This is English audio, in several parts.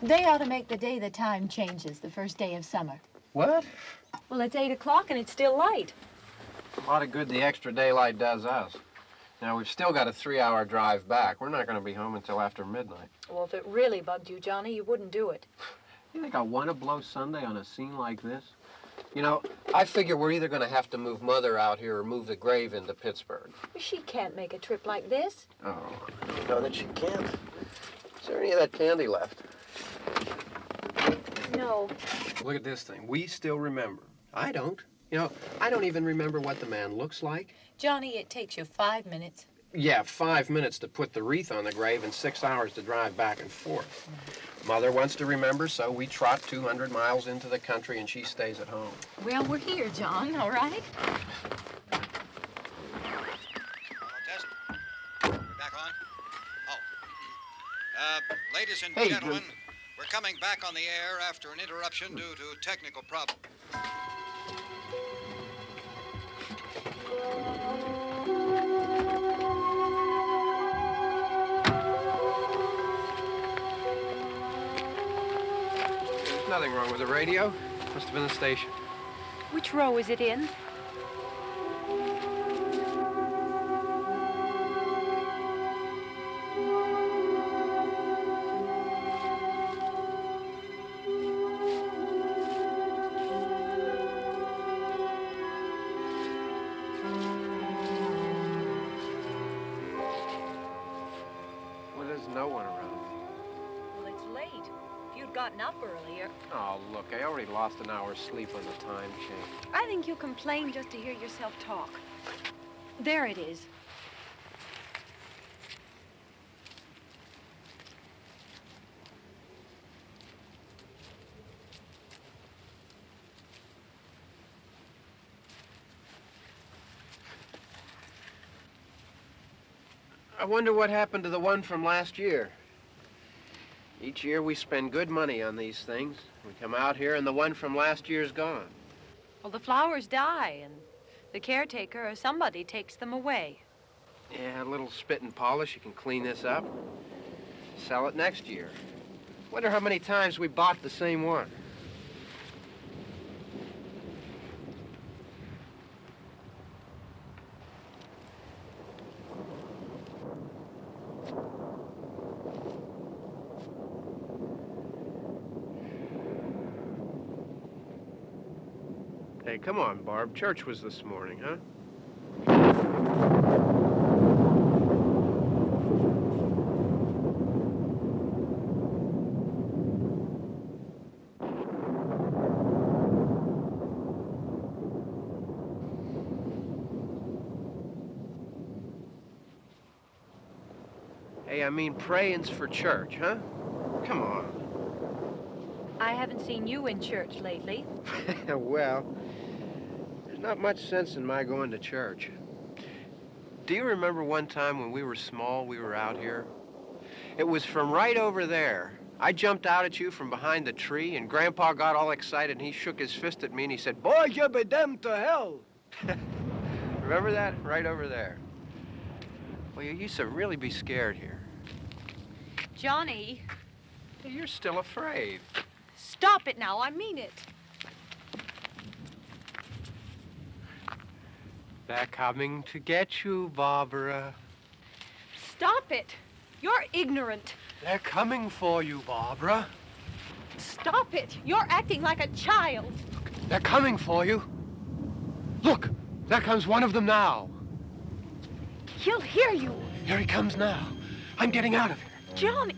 They ought to make the day the time changes, the first day of summer. What? Well, it's 8 o'clock and it's still light. A lot of good the extra daylight does us. Now, we've still got a 3-hour drive back. We're not going to be home until after midnight. Well, if it really bugged you, Johnny, you wouldn't do it. You think I want to blow Sunday on a scene like this? You know, I figure we're either going to have to move Mother out here or move the grave into Pittsburgh. She can't make a trip like this. Oh, you know that she can't. Is there any of that candy left? No. Look at this thing. We still remember. I don't. You know, I don't even remember what the man looks like. Johnny, it takes you 5 minutes. Yeah, 5 minutes to put the wreath on the grave and 6 hours to drive back and forth. Mother wants to remember, so we trot 200 miles into the country and she stays at home. Well, we're here, John, all right? Test. We're back on? Oh. Ladies and gentlemen, we're coming back on the air after an interruption due to technical problems. There's nothing wrong with the radio. Must have been the station. Which row is it in? Well, there's no one around. Well, it's late. If you'd gotten up earlier. Oh, look, I already lost an hour's sleep on the time change. I think you complain just to hear yourself talk. There it is. I wonder what happened to the one from last year. Each year we spend good money on these things. We come out here and the one from last year's gone. Well, the flowers die, and the caretaker or somebody takes them away. Yeah, a little spit and polish, you can clean this up. Sell it next year. Wonder how many times we bought the same one. Hey, come on, Barb. Church was this morning, huh? Hey, I mean, praying's for church, huh? Come on. I haven't seen you in church lately. Well, there's not much sense in my going to church. Do you remember one time when we were small, we were out here? It was from right over there. I jumped out at you from behind the tree, and Grandpa got all excited, and he shook his fist at me, and he said, "Boy, you be damned to hell." Remember that? Right over there. Well, you used to really be scared here. Johnny. Hey, you're still afraid. Stop it now, I mean it. They're coming to get you, Barbara. Stop it. You're ignorant. They're coming for you, Barbara. Stop it. You're acting like a child. They're coming for you. Look, there comes one of them now. He'll hear you. Here he comes now. I'm getting out of here. Johnny.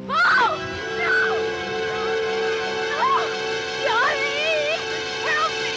Oh! No! No! Johnny! Help me!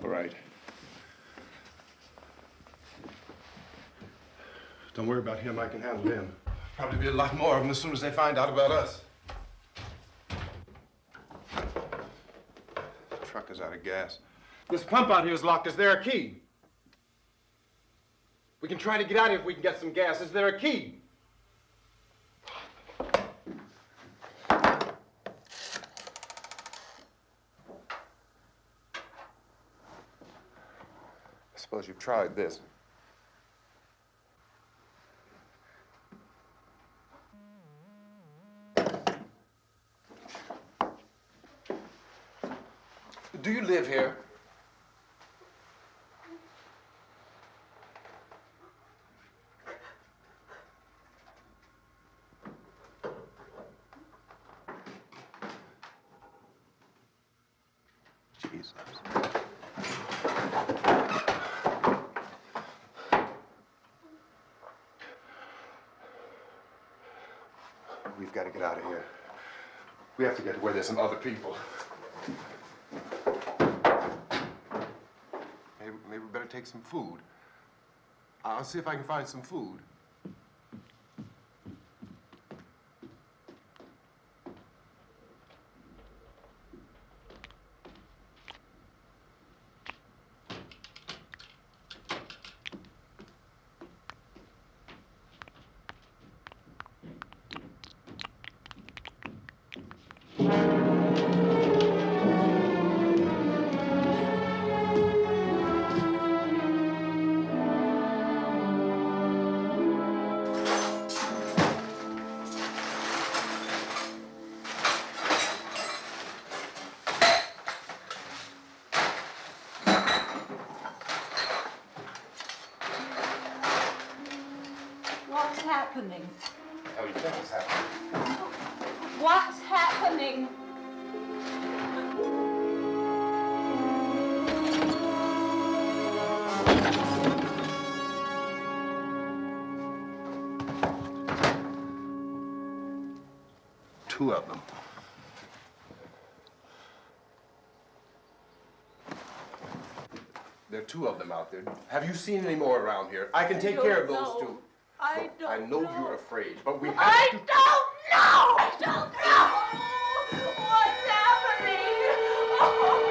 all right. Don't worry about him. I can handle him. Probably be a lot more of them as soon as they find out about us. The truck is out of gas. This pump out here is locked. Is there a key? We can try to get out of here if we can get some gas. Is there a key? I suppose you've tried this. Do you live here? Jesus. We've got to get out of here. We have to get to where there's some other people. Maybe we better take some food. I'll see if I can find some food. What's happening? How do you think it's happening? What's happening? Two of them. There are two of them out there. Have you seen any more around here? I can take care of those two. I Look, I know you're afraid, but we have I to... don't know! I don't know! What's happening? Oh.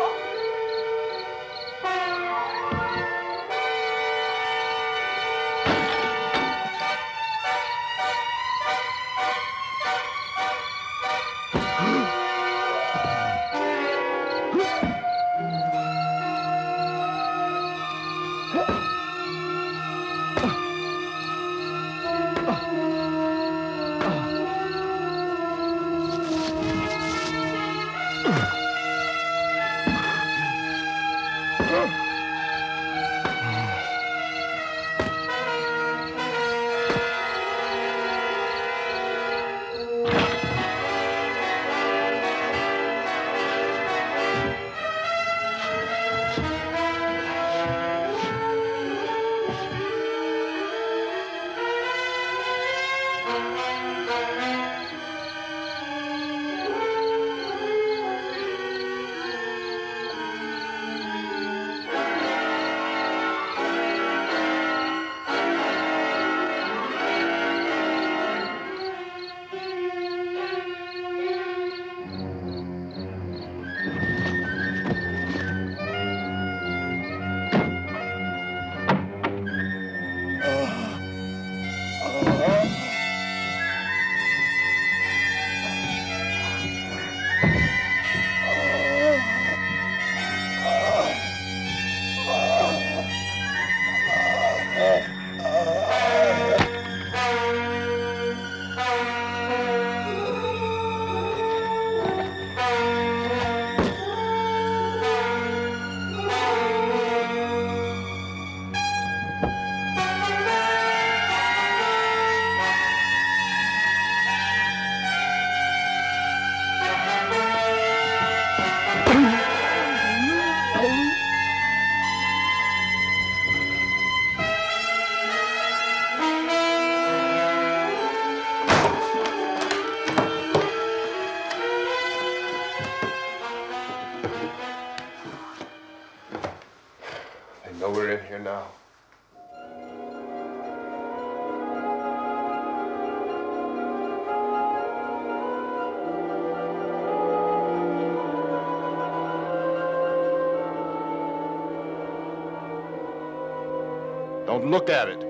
now. Don't look at it.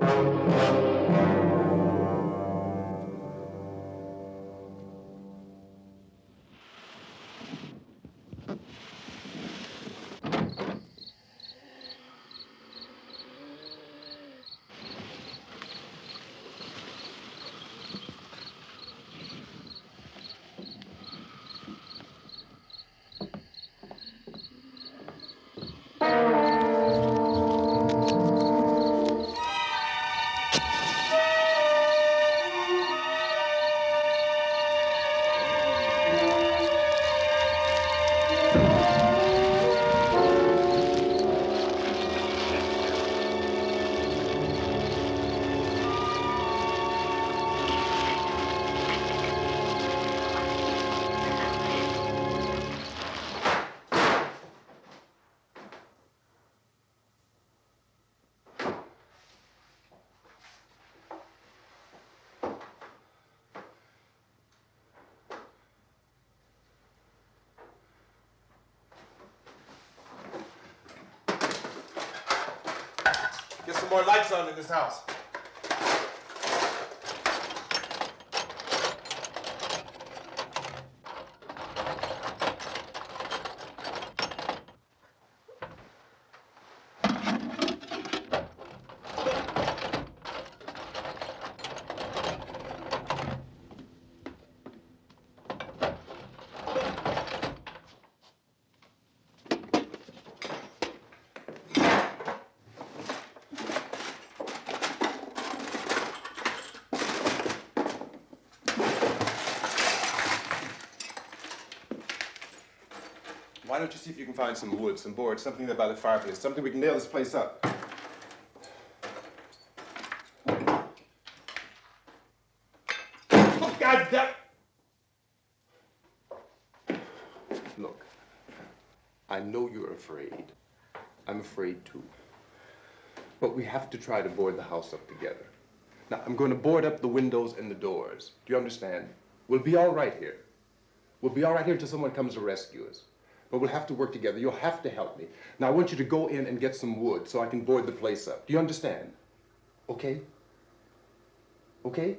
Get some more lights on in this house. Why don't you see if you can find some wood, some boards, something there by the fireplace, something we can nail this place up. Oh, God damn! Look, I know you're afraid. I'm afraid too. But we have to try to board the house up together. Now, I'm going to board up the windows and the doors. Do you understand? We'll be all right here. We'll be all right here until someone comes to rescue us. But we'll have to work together. You'll have to help me. Now, I want you to go in and get some wood so I can board the place up. Do you understand? Okay? Okay?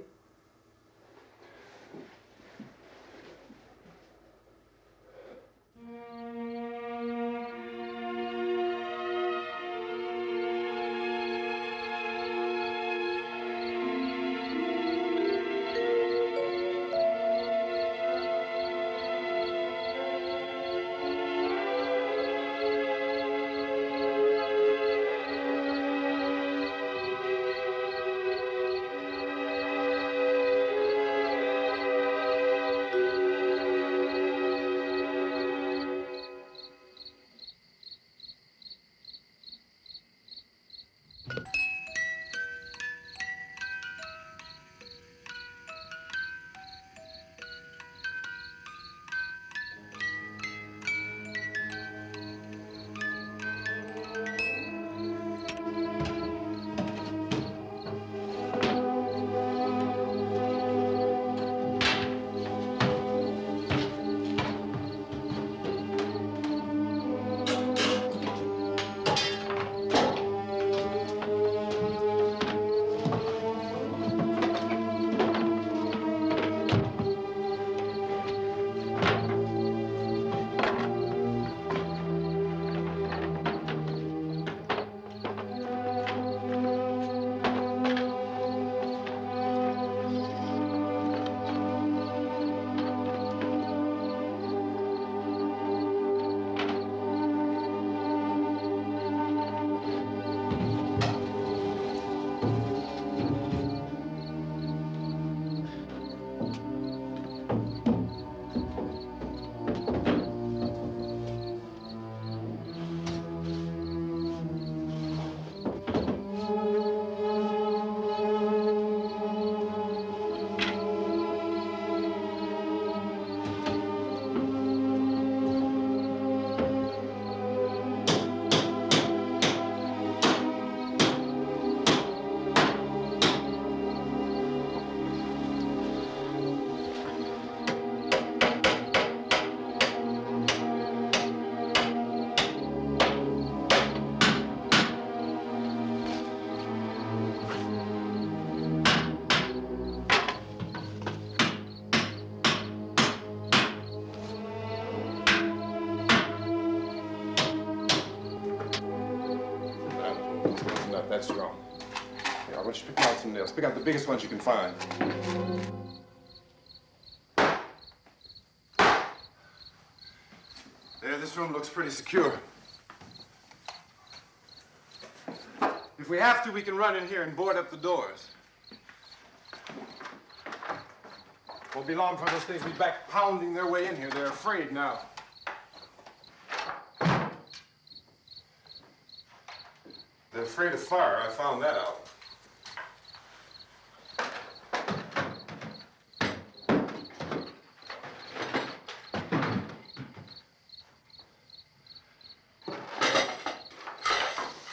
That's wrong. Here, I want you to pick out some nails. Pick out the biggest ones you can find. There, this room looks pretty secure. If we have to, we can run in here and board up the doors. Won't be long before those things will be back pounding their way in here. They're afraid now. They're afraid of fire. I found that out.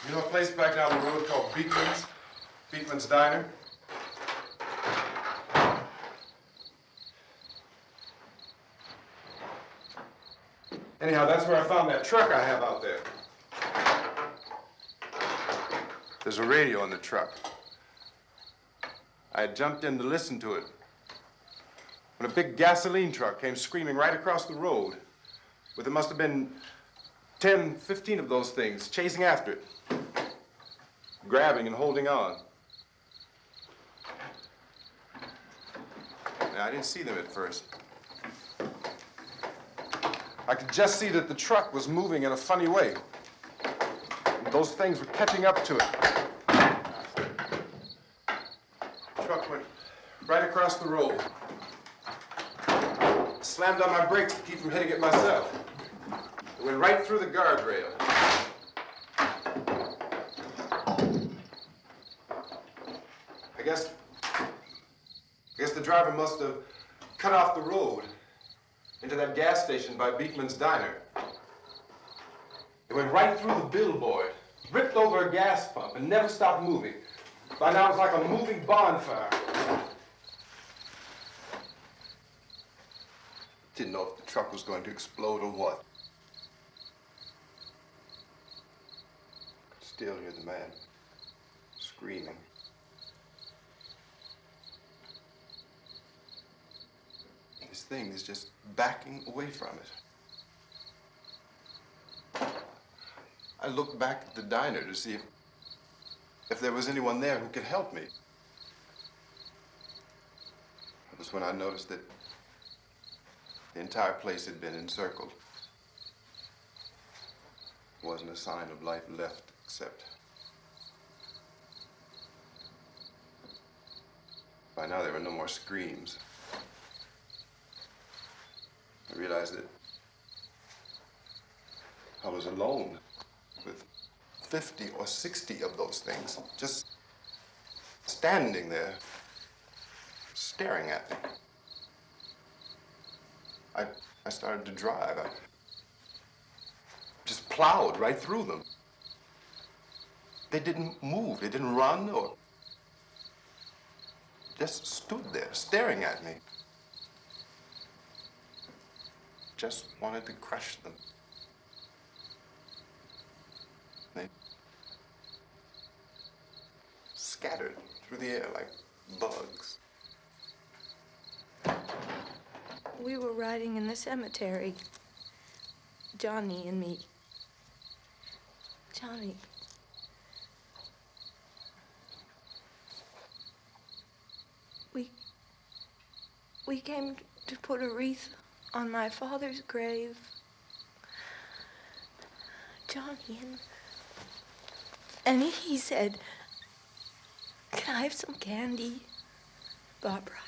You know a place back down the road called Beekman's Diner? Anyhow, that's where I found that truck I have out there. There's a radio in the truck. I had jumped in to listen to it when a big gasoline truck came screaming right across the road with there must have been 10, 15 of those things chasing after it, grabbing and holding on. Now, I didn't see them at first. I could just see that the truck was moving in a funny way. And those things were catching up to it. The truck went right across the road. Slammed on my brakes to keep from hitting it myself. It went right through the guardrail. I guess the driver must have cut off the road into that gas station by Beekman's Diner. It went right through the billboard, ripped over a gas pump, and never stopped moving. By now, it was like a moving bonfire. Didn't know if the truck was going to explode or what. Could still hear the man screaming. This thing is just backing away from it. I looked back at the diner to see if there was anyone there who could help me. It was when I noticed that the entire place had been encircled. There wasn't a sign of life left except by now there were no more screams. I realized that I was alone with 50 or 60 of those things, just standing there, staring at me. I started to drive. I just plowed right through them. They didn't move, they didn't run or just stood there, staring at me. Just wanted to crush them. They scattered through the air like bugs. We were riding in the cemetery, Johnny and me. Johnny. We came to put a wreath on my father's grave. Johnny, and he said, "Can I have some candy, Barbara?"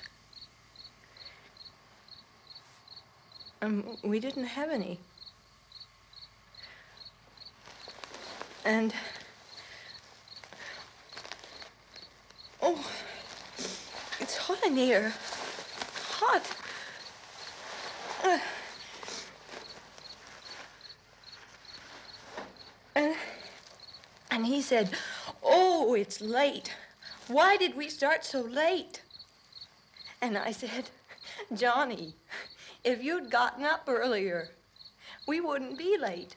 We didn't have any. And, oh, it's hot in here. Hot. And he said, "Oh, it's late. Why did we start so late?" And I said, "Johnny, if you'd gotten up earlier, we wouldn't be late."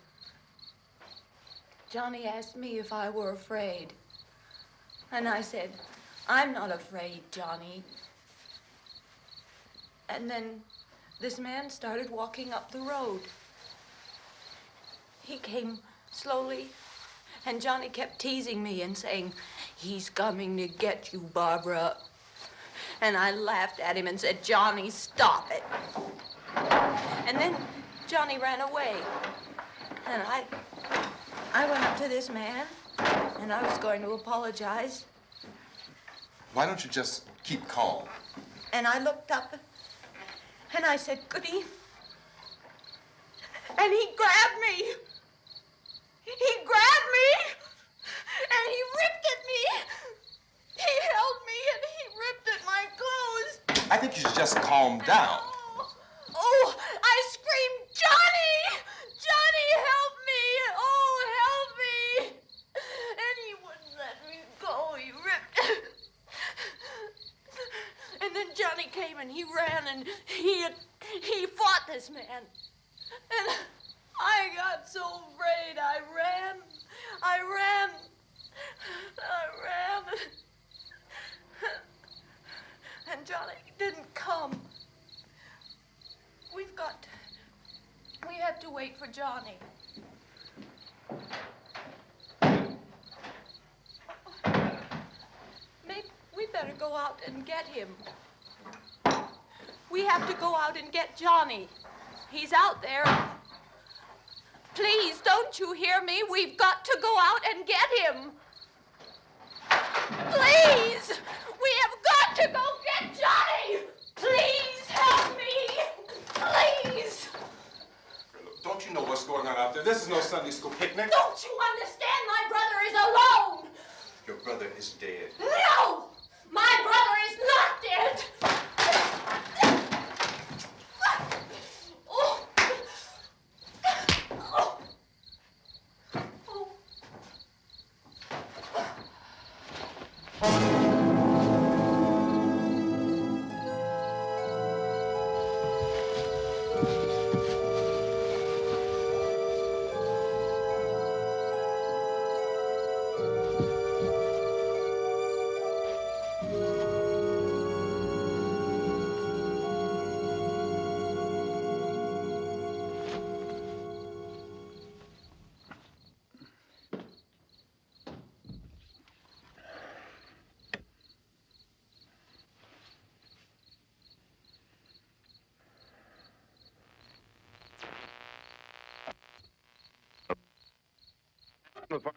Johnny asked me if I were afraid. And I said, "I'm not afraid, Johnny." And then this man started walking up the road. He came slowly And Johnny kept teasing me and saying, "He's coming to get you, Barbara." And I laughed at him and said, "Johnny, stop it." And then Johnny ran away. And I went up to this man, and I was going to apologize. Why don't you just keep calm? And I looked up, and I said, "Goody." And he grabbed me. He grabbed me, and he ripped at me. He held me, and he ripped at my clothes. I think you should just calm down. Oh, I screamed, "Johnny! Johnny, help me! Oh, help me!" And he wouldn't let me go. He ripped. And then Johnny came, and he ran, and he fought this man. And I got so afraid. I ran. And Johnny didn't come. We have to wait for Johnny. Maybe we better go out and get him. We have to go out and get Johnny. He's out there. Please, don't you hear me? We've got to go out and get him. Please! We have got to go get Johnny! Please help me! Please! Don't you know what's going on out there? This is no Sunday school picnic. Don't you understand? My brother is alone! Your brother is dead. No! My brother is not dead! Oh. Oh.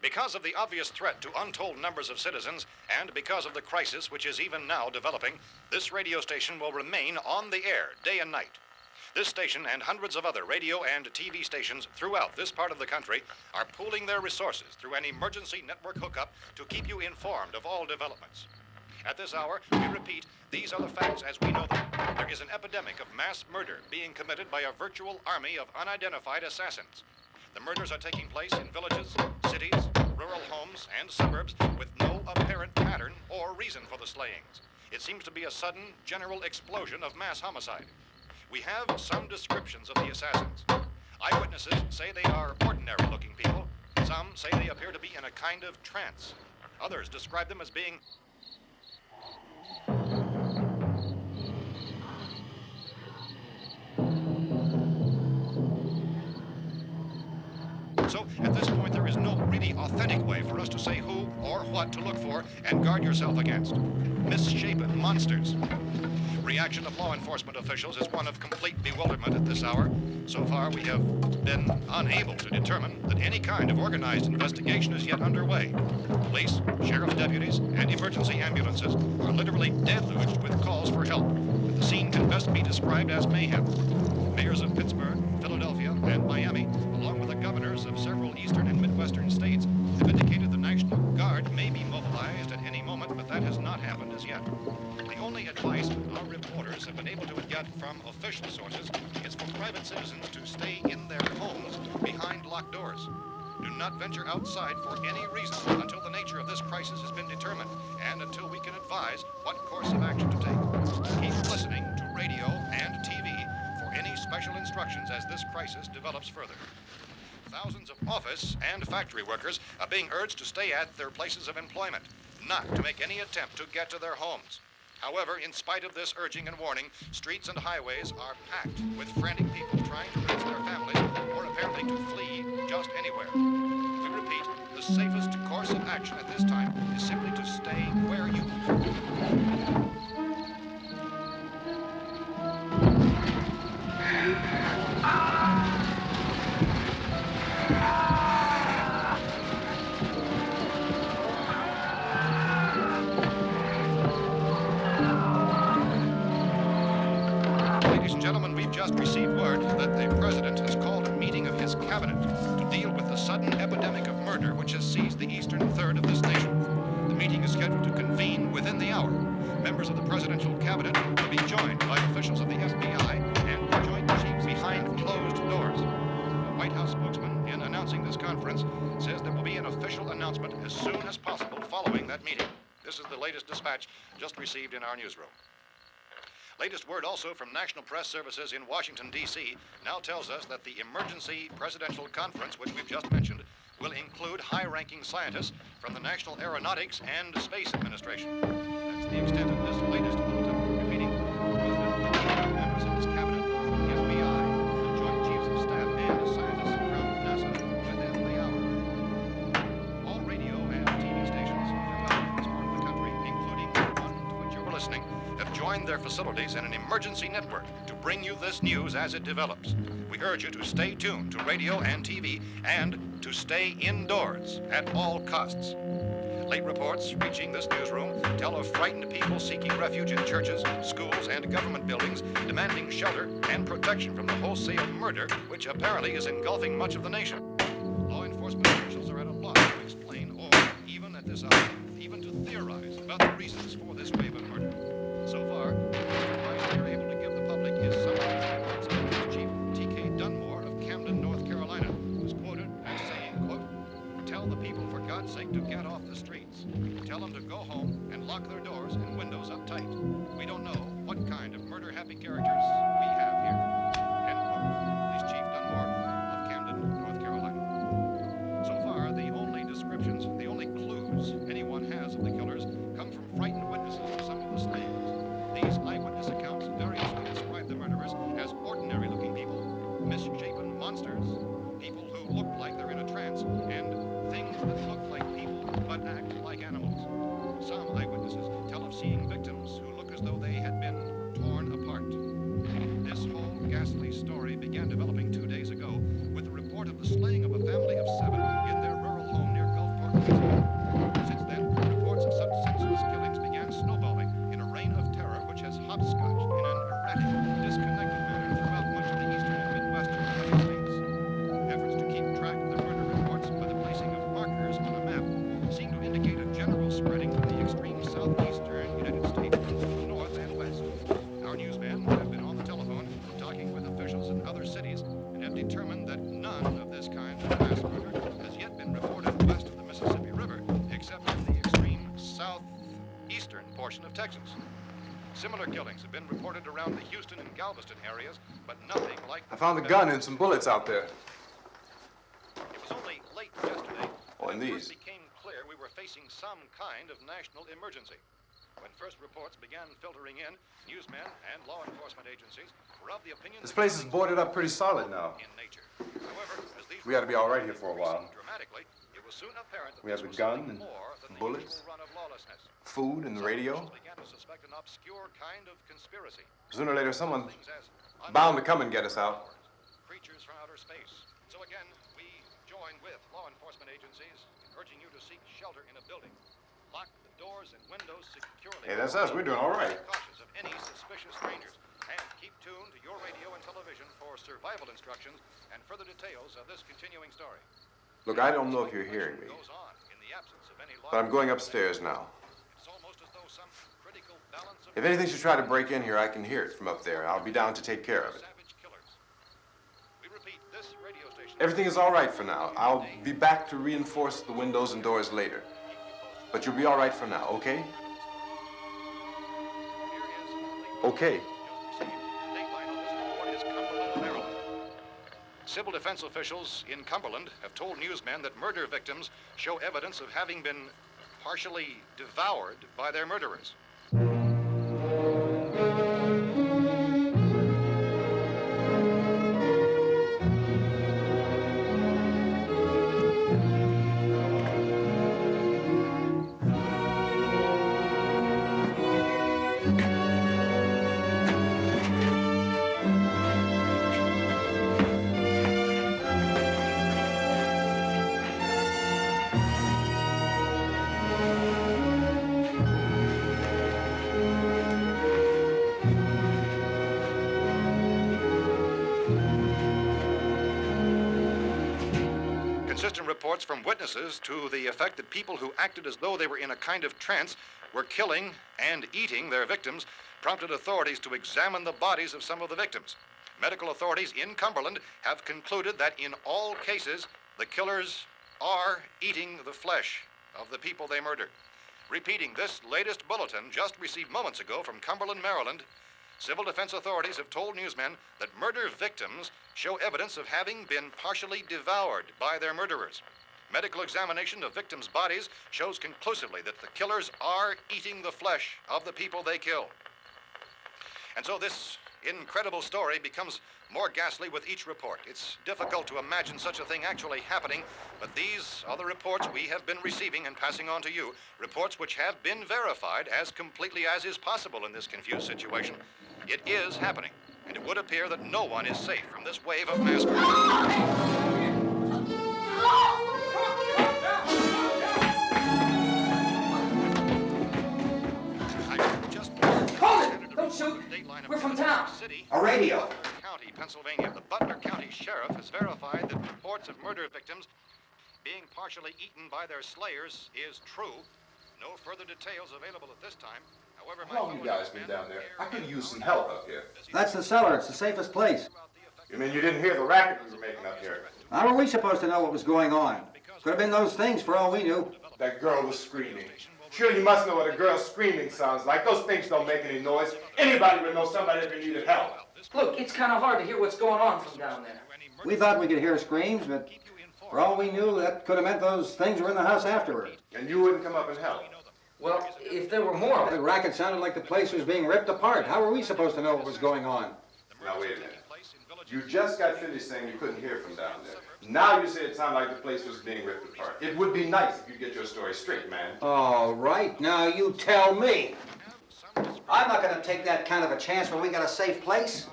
Because of the obvious threat to untold numbers of citizens, and because of the crisis which is even now developing, this radio station will remain on the air day and night. This station and hundreds of other radio and TV stations throughout this part of the country are pooling their resources through an emergency network hookup to keep you informed of all developments. At this hour, we repeat, these are the facts as we know them. There is an epidemic of mass murder being committed by a virtual army of unidentified assassins. The murders are taking place in villages, cities, rural homes, and suburbs with no apparent pattern or reason for the slayings. It seems to be a sudden, general explosion of mass homicide. We have some descriptions of the assassins. Eyewitnesses say they are ordinary-looking people. Some say they appear to be in a kind of trance. Others describe them as being So, at this point, there is no really authentic way for us to say who or what to look for and guard yourself against. Misshapen monsters. Reaction of law enforcement officials is one of complete bewilderment at this hour. So far, we have been unable to determine that any kind of organized investigation is yet underway. Police, sheriff's deputies, and emergency ambulances are literally deluged with calls for help. The scene can best be described as mayhem. Mayors of Pittsburgh, Philadelphia, and Miami, along with the governors of several eastern and midwestern states, have indicated the National Guard may be mobilized at any moment, but that has not happened as yet. The only advice our reporters have been able to get from official sources is for private citizens to stay in their homes behind locked doors. Do not venture outside for any reason until the nature of this crisis has been determined and until we can advise what course of action to take. Keep listening to radio and TV for any special instructions as this crisis develops further. Thousands of office and factory workers are being urged to stay at their places of employment, not to make any attempt to get to their homes. However, in spite of this urging and warning, streets and highways are packed with frantic people trying to reach their families or apparently to flee just anywhere. We repeat, the safest course of action at this time is simply to stay where you Ladies and gentlemen, we've just received word that the president has called a meeting of his cabinet to deal with the sudden epidemic of murder which has seized the eastern third of this nation. The meeting is scheduled to convene within the hour. Members of the presidential cabinet will be joined by officials of the FBI and the Joint Chiefs behind closed doors. The White House spokesman, in announcing this conference, says there will be an official announcement as soon as possible following that meeting. This is the latest dispatch just received in our newsroom. Latest word also from National Press Services in Washington, D.C. now tells us that the emergency presidential conference, which we've just mentioned, will include high-ranking scientists from the National Aeronautics and Space Administration. That's the extent of this latest bulletin. Repeating, the President, members of his cabinet, the FBI, the Joint Chiefs of Staff, and scientists from NASA within the hour. All radio and TV stations throughout this part of the country, including the one to which you're listening, have joined their facilities in an emergency network to bring you this news as it develops. We urge you to stay tuned to radio and TV and to stay indoors at all costs. Late reports reaching this newsroom tell of frightened people seeking refuge in churches, schools, and government buildings, demanding shelter and protection from the wholesale murder which apparently is engulfing much of the nation. Law enforcement officials are at a loss to explain or, even at this hour, even to theorize about the reasons for this wave of murder. So far, the best advice we are able to give the public is summarized in the words of Police Chief T.K. Dunmore of Camden, North Carolina, who's quoted as saying, quote, "Tell the people, for God's sake, to get off the streets. Tell them to go home and lock their doors and windows up tight. We don't know what kind of murder-happy characters we have here." End quote. Police Chief Dunmore of Camden, North Carolina. So far, the only descriptions, the only clues anyone has of the killers come from frightened witnesses of some of the slayings. These eyewitness accounts variously describe the murderers as ordinary-looking people, misshapen monsters, people who look like they're in a trance, and things that look like people but act like animals. Some eyewitnesses tell of seeing victims who look as though they had been torn apart. This whole ghastly story began developing 2 days ago with the report of the slaying of a family of 7 in their rural home near Gulfport, Louisiana. Since then, reports of such senseless killings began snowballing in a reign of terror which has hopscotched in an erratic, disconnected manner throughout much of the eastern and midwestern United States. Efforts to keep track of the murder reports by the placing of markers on a map seem to indicate a general spreading from the extreme southeastern United States to the north and west. Our newsmen have been on the telephone talking with officials in other cities and have determined that none of this kind of mass murder has yet been reported west of the Mississippi River, except in the extreme southeastern portion of Texas. Similar killings have been reported around the Houston and Galveston areas, but nothing like... I found a gun and some bullets out there. It was only late yesterday Oh, and that it these. first became clear we were facing some kind of national emergency. When first reports began filtering in, newsmen and law enforcement agencies were of the opinion This that place is killings boarded were up pretty solid now. in nature. However, as these We ought to be all right here for a while. dramatically, it was soon apparent that We have this the was gun something and more than the bullets, usual run of lawlessness. food and the Some radio. officials began to suspect an obscure kind of conspiracy. Sooner or later, someone's Things as bound to come and get us out. creatures from outer space. So again, we join with law enforcement agencies in urging you to seek shelter in a building. Lock the doors and windows securely. Hey, that's us. We're doing all right. Be cautious of any suspicious strangers. And keep tuned to your radio and television for survival instructions and further details of this continuing story. Look, I don't know if you're hearing me, Goes on in the absence of any but I'm going upstairs now. It's almost as though some critical balance of If anything should try to break in here, I can hear it from up there. I'll be down to take care of it. savage killers. We repeat, this radio station. Everything is all right for now. I'll be back to reinforce the windows and doors later. But you'll be all right for now, okay? Okay. Civil defense officials in Cumberland have told newsmen that murder victims show evidence of having been partially devoured by their murderers. Consistent reports from witnesses to the effect that people who acted as though they were in a kind of trance were killing and eating their victims prompted authorities to examine the bodies of some of the victims. Medical authorities in Cumberland have concluded that in all cases, the killers are eating the flesh of the people they murdered. Repeating this latest bulletin just received moments ago from Cumberland, Maryland, civil defense authorities have told newsmen that murder victims show evidence of having been partially devoured by their murderers. Medical examination of victims' bodies shows conclusively that the killers are eating the flesh of the people they kill. And so this incredible story becomes more ghastly with each report. It's difficult to imagine such a thing actually happening, but these are the reports we have been receiving and passing on to you, reports which have been verified as completely as is possible in this confused situation. It is happening, and it would appear that no one is safe from this wave of mass murder. Don't shoot. We're from town. A radio. County, Pennsylvania. The Butler County Sheriff has verified that reports of murder victims being partially eaten by their slayers is true. No further details available at this time. However, How long you guys been down there? I could use some help up here. That's the cellar. It's the safest place. You mean you didn't hear the racket we were making up here? How were we supposed to know what was going on? Could have been those things for all we knew. That girl was screaming. Sure, you must know what a girl screaming sounds like. Those things don't make any noise. Anybody would know somebody ever needed help. Look, it's kind of hard to hear what's going on from down there. We thought we could hear screams, but for all we knew, that could have meant those things were in the house afterward. And you wouldn't come up and help? Well, if there were more of The it. racket sounded like the place was being ripped apart. How were we supposed to know what was going on? Now, wait a minute. You just got finished saying you couldn't hear from down there. Now you say it sounded like the place was being ripped apart. It would be nice if you get your story straight, man. All right, now you tell me. I'm not going to take that kind of a chance when we got a safe place.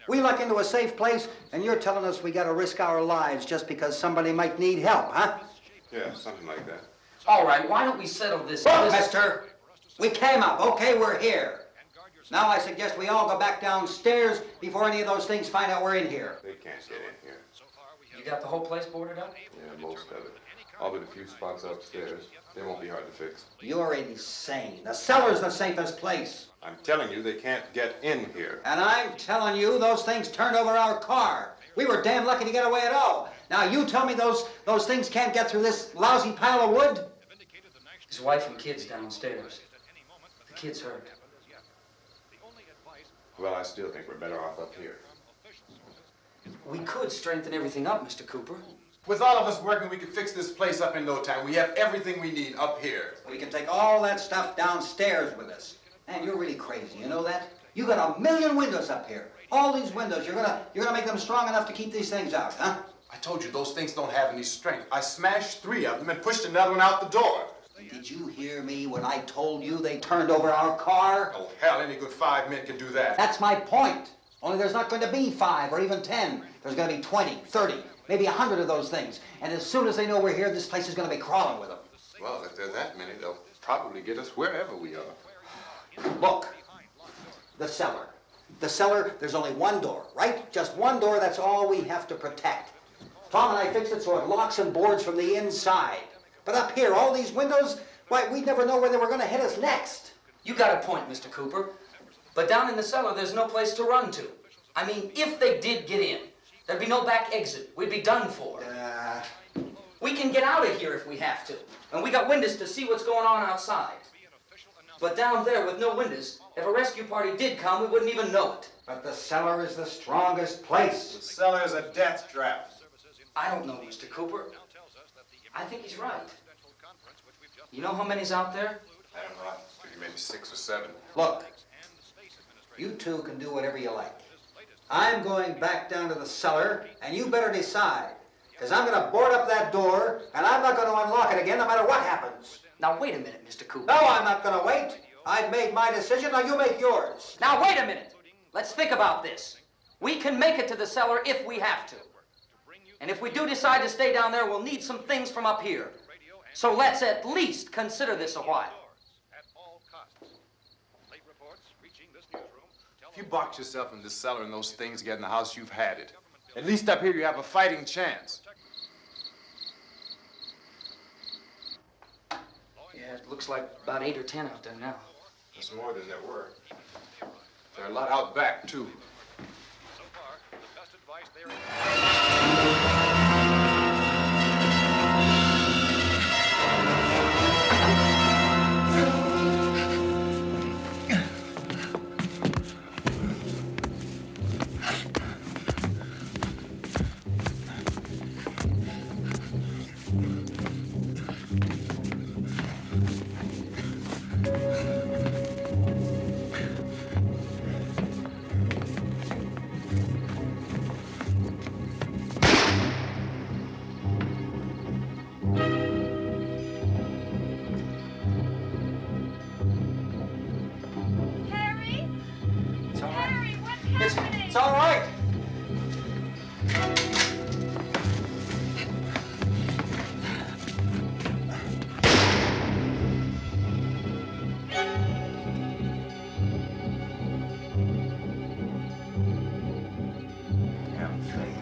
We luck into a safe place, and you're telling us we got to risk our lives just because somebody might need help, huh? Yeah, something like that. All right, why don't we settle this? Look, mister, we came up. Okay, we're here. Now I suggest we all go back downstairs before any of those things find out we're in here. They can't get in here. You got the whole place boarded up? Yeah, most of it. All but a few spots upstairs. They won't be hard to fix. You're insane. The cellar's the safest place. I'm telling you, they can't get in here. And I'm telling you, those things turned over our car. We were damn lucky to get away at all. Now you tell me those things can't get through this lousy pile of wood? His wife and kids downstairs. The kid's hurt. Well, I still think we're better off up here. We could strengthen everything up, Mr. Cooper. With all of us working, we could fix this place up in no time. We have everything we need up here. We can take all that stuff downstairs with us. Man, you're really crazy, you know that? You got 1,000,000 windows up here. All these windows, you're gonna make them strong enough to keep these things out, huh? I told you, those things don't have any strength. I smashed 3 of them and pushed another one out the door. Did you hear me when I told you they turned over our car? Oh, hell, any good 5 men can do that. That's my point. Only there's not going to be 5 or even 10. There's going to be 20, 30, maybe 100 of those things. And as soon as they know we're here, this place is going to be crawling with them. Well, if there are that many, they'll probably get us wherever we are. Look, the cellar. The cellar, there's only one door, right? Just one door, that's all we have to protect. Tom and I fixed it so it locks and boards from the inside. But up here, all these windows, why, we'd never know where they were going to hit us next. You got a point, Mr. Cooper. But down in the cellar, there's no place to run to. I mean, if they did get in, there'd be no back exit. We'd be done for. We can get out of here if we have to. And we got windows to see what's going on outside. But down there with no windows, if a rescue party did come, we wouldn't even know it. But the cellar is the strongest place. The cellar is a death trap. I don't know, Mr. Cooper. I think he's right. You know how many's out there? I don't know. Maybe 6 or 7. Look, you two can do whatever you like. I'm going back down to the cellar, and you better decide. Because I'm going to board up that door, and I'm not going to unlock it again no matter what happens. Now, wait a minute, Mr. Cooper. No, I'm not going to wait. I've made my decision, now you make yours. Now, wait a minute. Let's think about this. We can make it to the cellar if we have to. And if we do decide to stay down there, we'll need some things from up here. So let's at least consider this a while. If you box yourself in this cellar and those things get in the house, you've had it. At least up here you have a fighting chance. Yeah, it looks like about 8 or 10 out there now. There's more than there were. There are a lot out back, too. So far, the best advice there Harry? It's all right. Harry, what's happening? It's all right. Damn thing.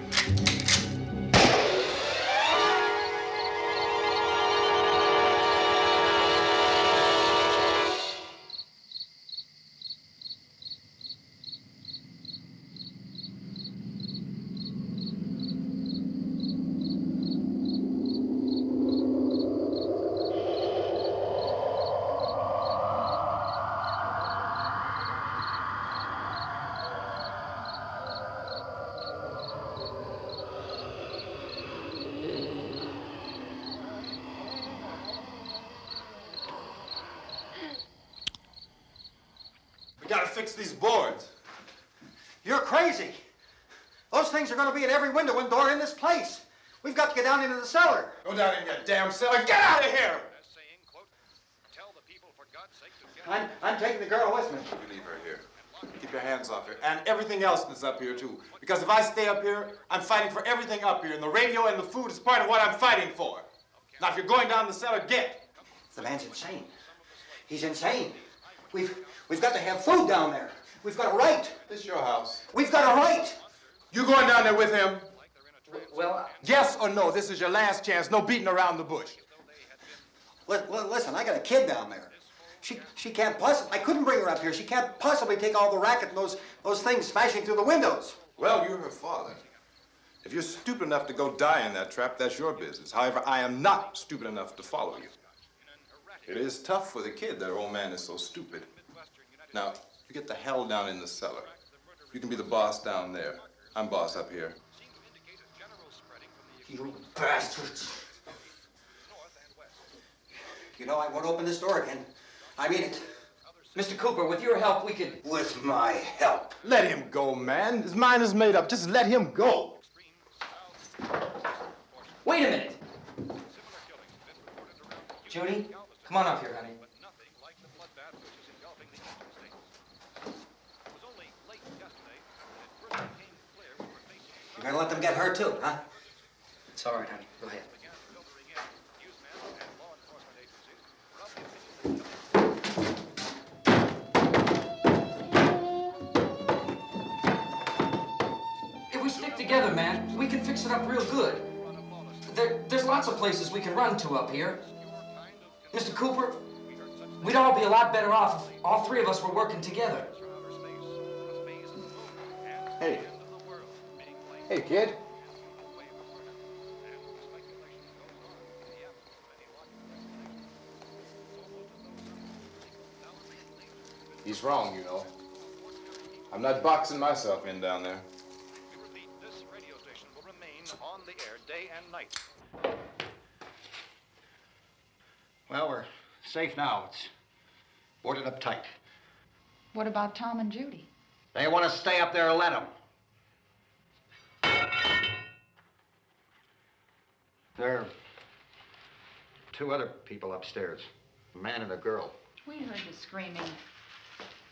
We gotta fix these boards. You're crazy. Those things are going to be in every window and door in this place. We've got to get down into the cellar. Go down in your damn cellar. Get out of here! as saying, quote, tell the people for God's sake to get I'm taking the girl with me. You leave her here. Keep your hands off her. And everything else that's up here, too. Because if I stay up here, I'm fighting for everything up here. And the radio and the food is part of what I'm fighting for. Now, if you're going down the cellar, get. The man's insane. He's insane. We've got to have food down there. We've got a right. This is your house. We've got a right. You going down there with him? Well, Yes or no? This is your last chance. No beating around the bush. Listen, I got a kid down there. She can't possibly. I couldn't bring her up here. She can't possibly take all the racket and those things smashing through the windows. Well, you're her father. If you're stupid enough to go die in that trap, that's your business. However, I am not stupid enough to follow you. It is tough for the kid that her old man is so stupid. Now, you get the hell down in the cellar. You can be the boss down there. I'm boss up here. You bastards. You know, I won't open this door again. I mean it. Mr. Cooper, with your help, we could... With my help. Let him go, man. His mind is made up. Just let him go. Wait a minute. Judy, come on up here, honey. You're gonna let them get hurt too, huh? It's all right, honey. Go ahead. If we stick together, man, we can fix it up real good. There's lots of places we can run to up here. Mr. Cooper, we'd all be a lot better off if all three of us were working together. Hey. Hey, kid. He's wrong, you know. I'm not boxing myself in down there. We repeat, this radio station will remain on the air day and night. Well, we're safe now. It's boarded up tight. What about Tom and Judy? They want to stay up there, let them. There are two other people upstairs, a man and a girl. We heard the screaming.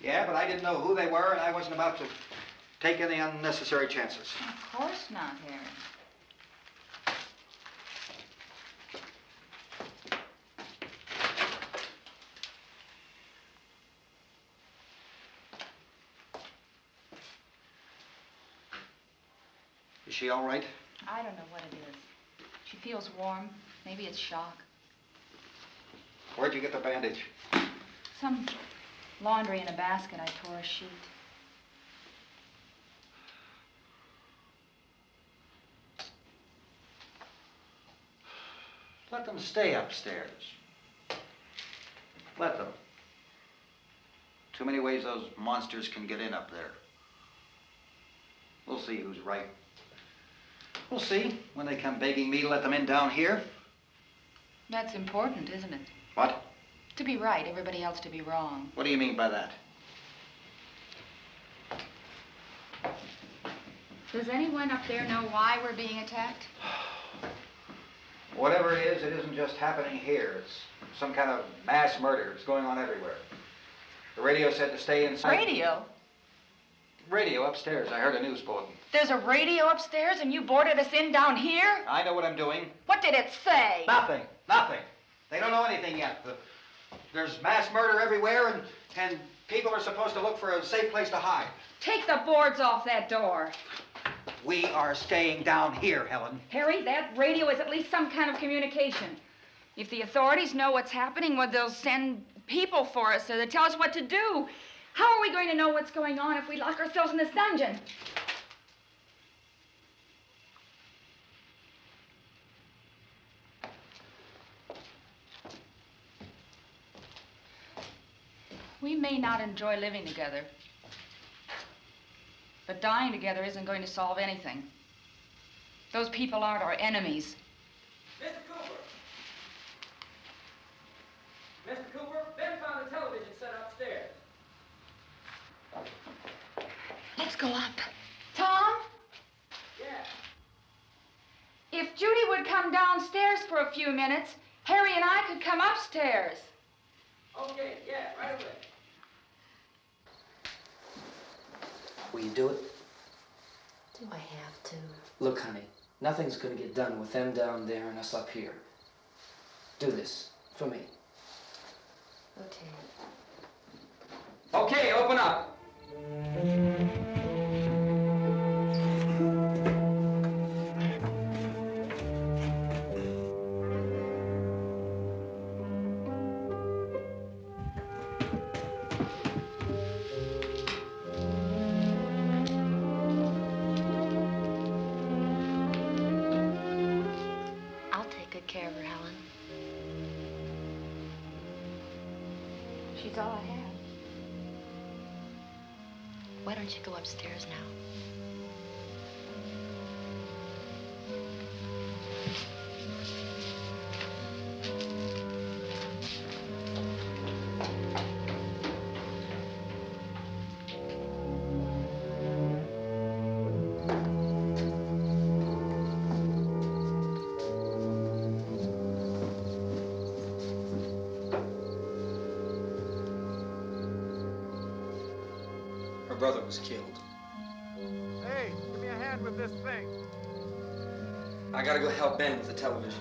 Yeah, but I didn't know who they were, and I wasn't about to take any unnecessary chances. Of course not, Harry. Is she all right? I don't know what it is. She feels warm. Maybe it's shock. Where'd you get the bandage? Some laundry in a basket. I tore a sheet. Let them stay upstairs. Let them. Too many ways those monsters can get in up there. We'll see who's right. We'll see when they come begging me to let them in down here. That's important, isn't it? What? To be right, everybody else to be wrong. What do you mean by that? Does anyone up there know why we're being attacked? Whatever it isn't just happening here. It's some kind of mass murder. It's going on everywhere. The radio said to stay inside. Radio? Radio upstairs. I heard a news bulletin. There's a radio upstairs and you boarded us in down here? I know what I'm doing. What did it say? Nothing. Nothing. They don't know anything yet. There's mass murder everywhere, and people are supposed to look for a safe place to hide. Take the boards off that door. We are staying down here, Helen. Harry, that radio is at least some kind of communication. If the authorities know what's happening, well, they'll send people for us so they tell us what to do. How are we going to know what's going on if we lock ourselves in this dungeon? We may not enjoy living together, but dying together isn't going to solve anything. Those people aren't our enemies. Mr. Cooper! Mr. Cooper, Ben found a television set upstairs. Let's go up. Tom? Yeah. If Judy would come downstairs for a few minutes, Harry and I could come upstairs. Okay, yeah, right away. Will you do it? Do I have to? Look, honey, nothing's gonna get done with them down there and us up here. Do this for me. Okay. Okay, open up. I'll take good care of her, Helen. She's all I have. Why don't you go upstairs now? Her brother was killed. Hey, give me a hand with this thing. I gotta go help Ben with the television.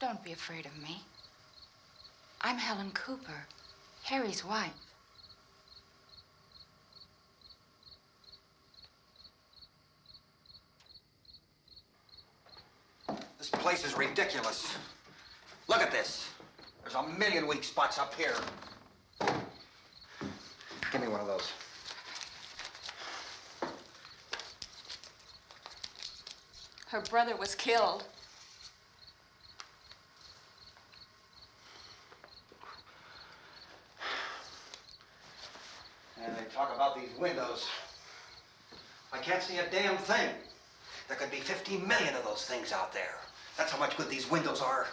Don't be afraid of me. I'm Helen Cooper, Harry's wife. This place is ridiculous. Look at this. There's a million weak spots up here. Give me one of those. Her brother was killed. And they talk about these windows. I can't see a damn thing. There could be 50 million of those things out there. That's how much good these windows are.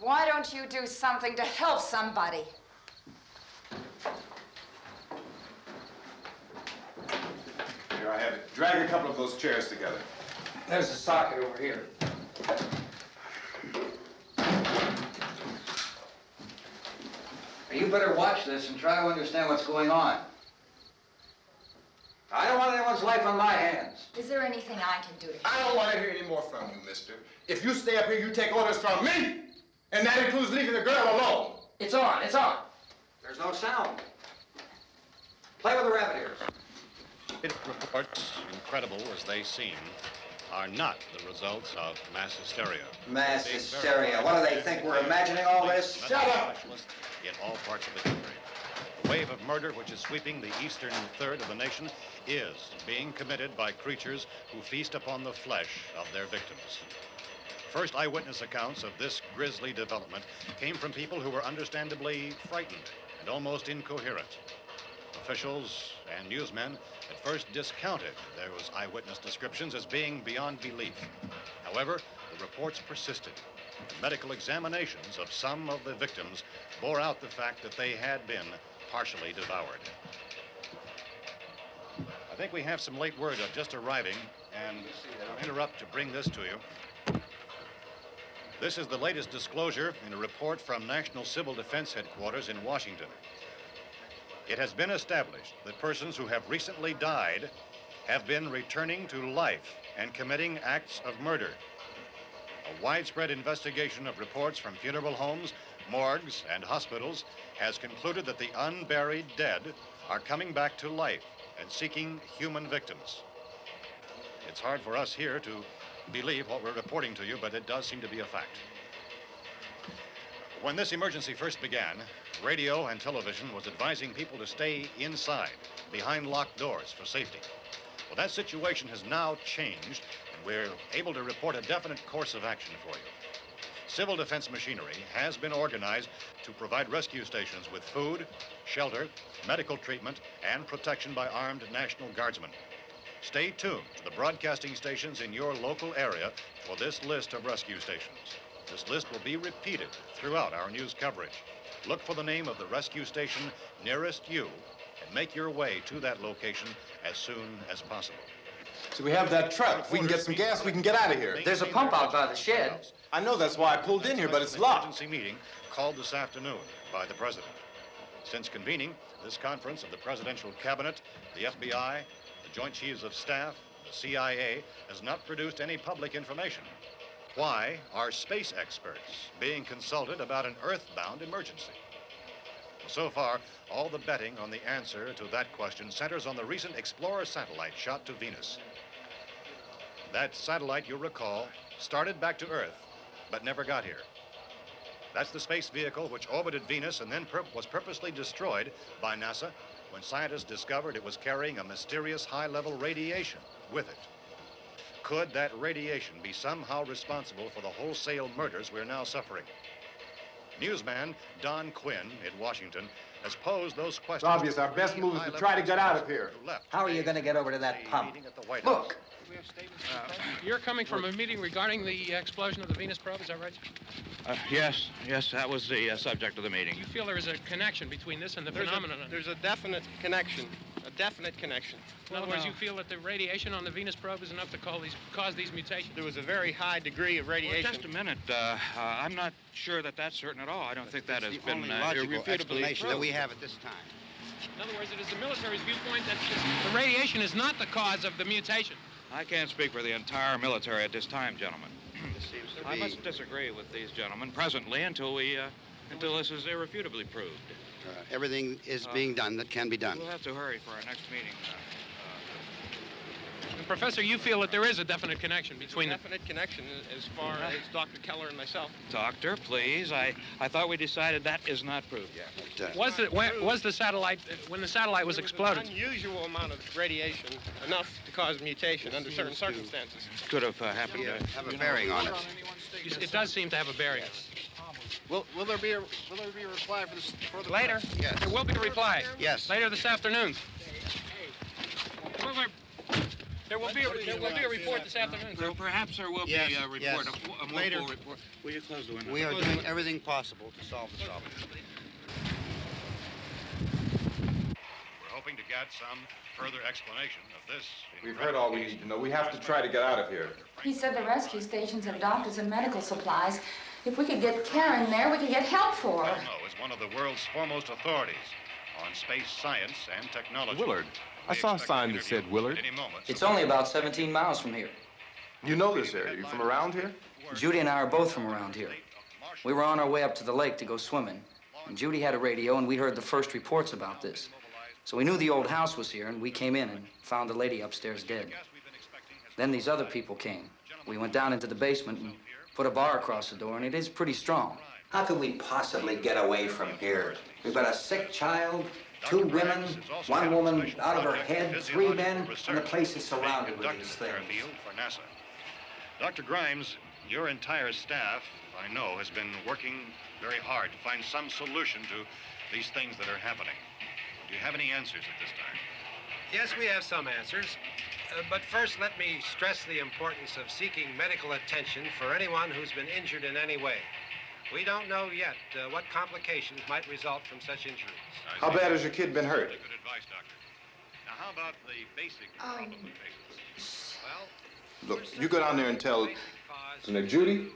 Why don't you do something to help somebody? Here I have it. Drag a couple of those chairs together. There's a socket over here. You better watch this and try to understand what's going on. I don't want anyone's life on my hands. Is there anything I can do to help? I don't want to hear any more from you, mister. If you stay up here, you take orders from me. And that includes leaving the girl alone. It's on, it's on. There's no sound. Play with the rabbit ears. Reports, incredible as they seem, are not the results of mass hysteria. Mass hysteria. What do they think? We're imagining all this? Shut up! In all parts of the country. A wave of murder which is sweeping the eastern third of the nation is being committed by creatures who feast upon the flesh of their victims. First eyewitness accounts of this grisly development came from people who were understandably frightened and almost incoherent. Officials and newsmen at first discounted those eyewitness descriptions as being beyond belief. However, the reports persisted. Medical examinations of some of the victims bore out the fact that they had been partially devoured. I think we have some late word just arriving, and I'll interrupt to bring this to you. This is the latest disclosure in a report from National Civil Defense Headquarters in Washington. It has been established that persons who have recently died have been returning to life and committing acts of murder. A widespread investigation of reports from funeral homes, morgues, and hospitals has concluded that the unburied dead are coming back to life and seeking human victims. It's hard for us here to believe what we're reporting to you, but it does seem to be a fact. When this emergency first began, radio and television was advising people to stay inside, behind locked doors for safety. Well, that situation has now changed, and we're able to report a definite course of action for you. Civil defense machinery has been organized to provide rescue stations with food, shelter, medical treatment, and protection by armed National Guardsmen. Stay tuned to the broadcasting stations in your local area for this list of rescue stations. This list will be repeated throughout our news coverage. Look for the name of the rescue station nearest you and make your way to that location as soon as possible. So we have that truck. If we can get some gas, we can get out of here. There's a pump out by the shed. I know, that's why I pulled in here, but it's locked. Emergency meeting called this afternoon by the president. Since convening this conference of the presidential cabinet, the FBI, the Joint Chiefs of Staff, the CIA has not produced any public information. Why are space experts being consulted about an earthbound emergency? So far, all the betting on the answer to that question centers on the recent Explorer satellite shot to Venus. That satellite, you'll recall, started back to Earth, but never got here. That's the space vehicle which orbited Venus and then was purposely destroyed by NASA when scientists discovered it was carrying a mysterious high-level radiation with it. Could that radiation be somehow responsible for the wholesale murders we're now suffering? Newsman Don Quinn in Washington has posed those questions. It's obvious our best move is to try to get out of here. How are you going to get over to that pump? Look. You're coming from a meeting regarding the explosion of the Venus probe, is that right? Yes, that was the subject of the meeting. You feel there is a connection between this and the phenomenon? There's a definite connection. A definite connection. In other words, you feel that the radiation on the Venus probe is enough to cause these mutations? There was a very high degree of radiation. Well, just a minute. I'm not sure that that's certain at all. I don't think that has been logical irrefutably explanation proved. that we have at this time. In other words, it is the military's viewpoint that the radiation is not the cause of the mutation. I can't speak for the entire military at this time, gentlemen. This seems to I be... must disagree with these gentlemen presently until this is irrefutably proved. everything is being done that can be done. We'll have to hurry for our next meeting. Professor, you feel that there is a definite connection between definite connection as far as Dr. Keller and myself. Doctor, please. I thought we decided that is not proved yet. Was the satellite, when the satellite was exploded? An unusual amount of radiation, enough to cause mutation under certain circumstances. Could have happened. Have a bearing on it. It does seem to have a bearing. Will there be a reply for this? Later? Yes. There will be a reply. Yes. Later this afternoon. There will be a report this afternoon. Perhaps there will be a report, yes. a more Later. full report. Will you close the window? We are doing everything possible to solve the problem. We're hoping to get some further explanation of this. We've heard all we need to know. We have to try to get out of here. He said the rescue stations have doctors and medical supplies. If we could get care in there, we could get help for her. Well, is one of the world's foremost authorities on space science and technology. Willard. I saw a sign that said Willard. It's only about 17 miles from here. You know this area. You from around here? Judy and I are both from around here. We were on our way up to the lake to go swimming, and Judy had a radio, and we heard the first reports about this. So we knew the old house was here, and we came in and found the lady upstairs dead. Then these other people came. We went down into the basement and put a bar across the door, and it is pretty strong. How can we possibly get away from here? We've got a sick child, 2 women, 1 woman out of her head, 3 men, and the place is surrounded with these things. For NASA. Dr. Grimes, your entire staff, I know, has been working very hard to find some solution to these things that are happening. Do you have any answers at this time? Yes, we have some answers. But first, let me stress the importance of seeking medical attention for anyone who's been injured in any way. We don't know yet what complications might result from such injuries. How bad has your kid been hurt? Good advice, Doctor. Now, how about the basic problem we face? Look, you go down there and tell... Now, Judy?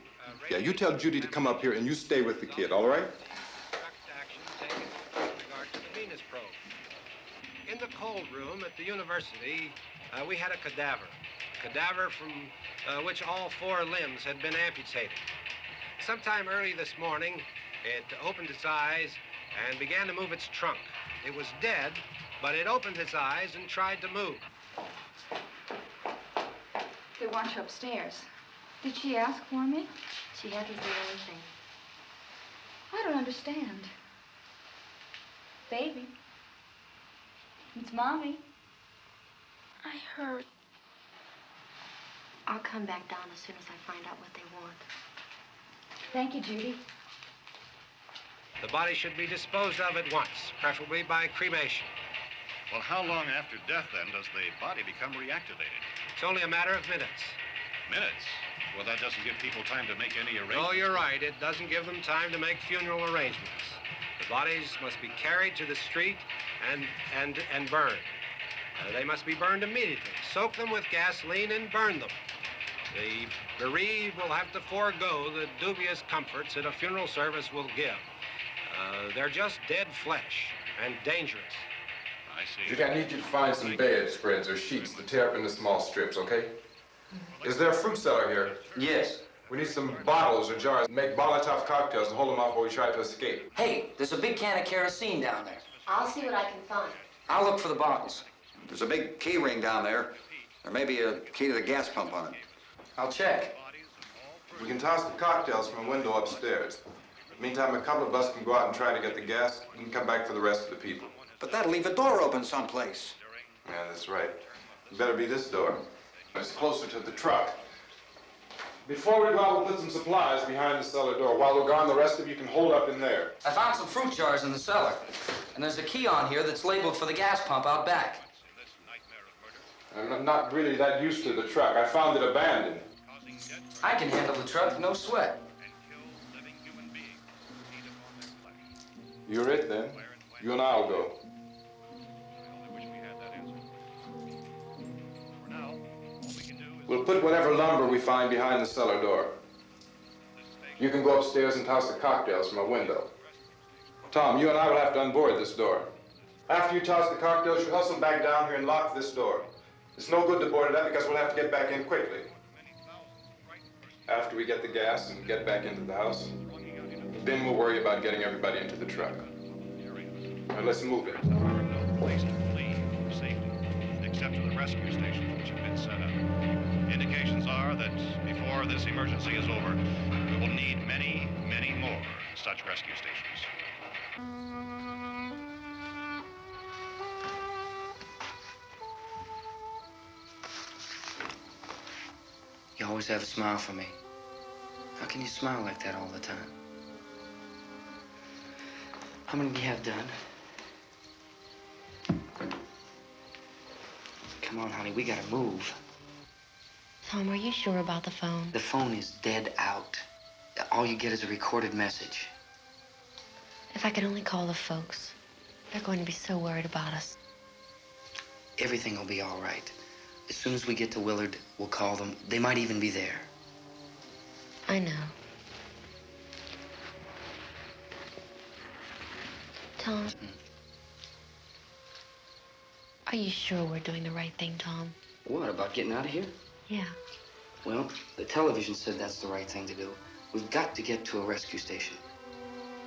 Yeah, you tell Judy to come up here and you stay with the kid, all right? Action taken with regard to the Venus probe. In the cold room at the university, we had a cadaver from which all 4 limbs had been amputated. Sometime early this morning, it opened its eyes and began to move its trunk. It was dead, but it opened its eyes and tried to move. They want you upstairs. Did she ask for me? She hasn't said anything. I don't understand. Baby. It's Mommy. I heard. I'll come back down as soon as I find out what they want. Thank you, Judy. The body should be disposed of at once, preferably by cremation. Well, how long after death, then, does the body become reactivated? It's only a matter of minutes. Minutes? Well, that doesn't give people time to make any arrangements. Oh, you're right. It doesn't give them time to make funeral arrangements. The bodies must be carried to the street and burned. They must be burned immediately. Soak them with gasoline and burn them. The bereaved will have to forego the dubious comforts that a funeral service will give. They're just dead flesh and dangerous. I see. Judy, I need you to find some bedspreads or sheets to tear up into small strips, okay? Is there a fruit cellar here? Yes. We need some bottles or jars. Make Molotov cocktails and hold them off while we try to escape. Hey, there's a big can of kerosene down there. I'll see what I can find. I'll look for the bottles. There's a big key ring down there. There may be a key to the gas pump on it. I'll check. We can toss the cocktails from a window upstairs. Meantime, a couple of us can go out and try to get the gas and come back for the rest of the people. But that'll leave a door open someplace. Yeah, that's right. It better be this door. It's closer to the truck. Before we go out, we'll put some supplies behind the cellar door. While we're gone, the rest of you can hold up in there. I found some fruit jars in the cellar. And there's a key on here that's labeled for the gas pump out back. I'm not really that used to the truck. I found it abandoned. I can handle the truck, no sweat. You're it, then. You and I'll go. We'll put whatever lumber we find behind the cellar door. You can go upstairs and toss the cocktails from a window. Tom, you and I will have to unboard this door. After you toss the cocktails, you hustle back down here and lock this door. It's no good to board it up because we'll have to get back in quickly. After we get the gas and get back into the house, then we'll worry about getting everybody into the truck. Now let's move it. No place to flee for safety, except to the rescue stations which have been set up. Indications are that before this emergency is over, we will need many, many more such rescue stations. You always have a smile for me. How can you smile like that all the time? How many do you have done? Come Come on, honey, we gotta move. Tom, are you sure about the phone? The phone is dead out. All you get is a recorded message. If I could only call the folks. They're going to be so worried about us. Everything will be all right. As soon as we get to Willard, we'll call them. They might even be there. I know. Tom? Are you sure we're doing the right thing, Tom? What, about getting out of here? Yeah. Well, the television said that's the right thing to do. We've got to get to a rescue station.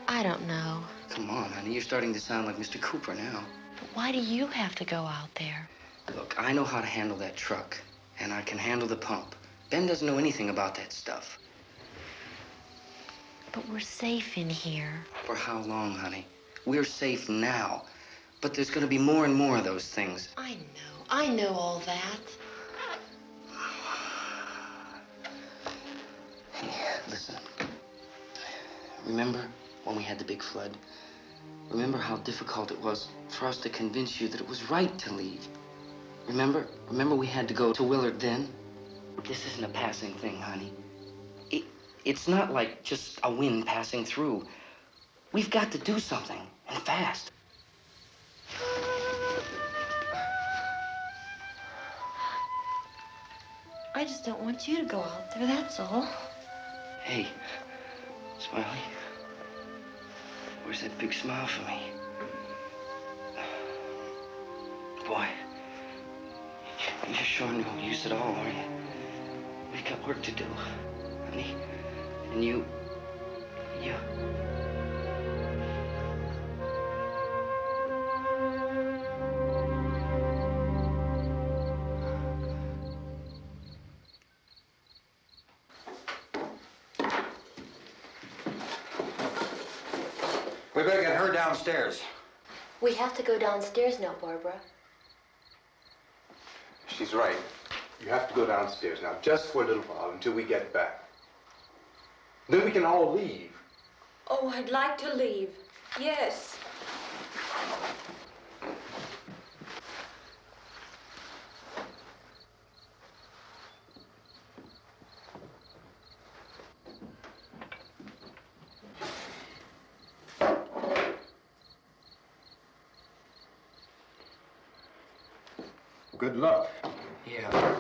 I don't know. Come on, honey, you're starting to sound like Mr. Cooper now. But why do you have to go out there? Look, I know how to handle that truck, and I can handle the pump. Ben doesn't know anything about that stuff. But we're safe in here. For how long, honey? We're safe now. But there's gonna be more and more of those things. I know all that. Hey, listen. Remember when we had the big flood? Remember how difficult it was for us to convince you that it was right to leave? Remember we had to go to Willard then? This isn't a passing thing, honey. It's not like just a wind passing through. We've got to do something, and fast. I just don't want you to go out there, that's all. Hey, Smiley, where's that big smile for me? Boy, you're sure no use at all, are you? We've got work to do, honey. And you... We better get her downstairs. We have to go downstairs now, Barbara. She's right. You have to go downstairs now, just for a little while, until we get back. Then we can all leave. Oh, I'd like to leave. Yes. Good luck. Yeah.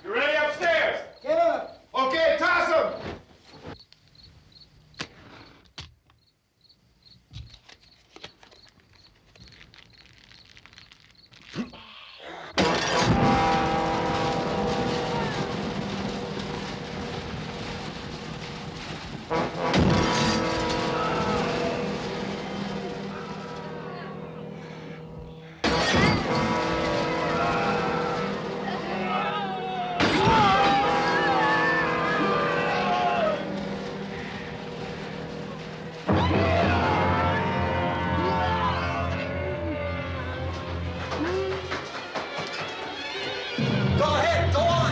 You ready upstairs? Yeah. Okay, toss him. Go ahead, go on.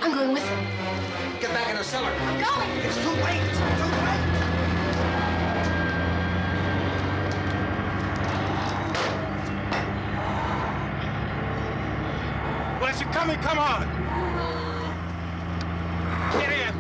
I'm going with him. Get back in the cellar. I'm going. It's too late. It's too late. Unless you're coming, come on. Get in.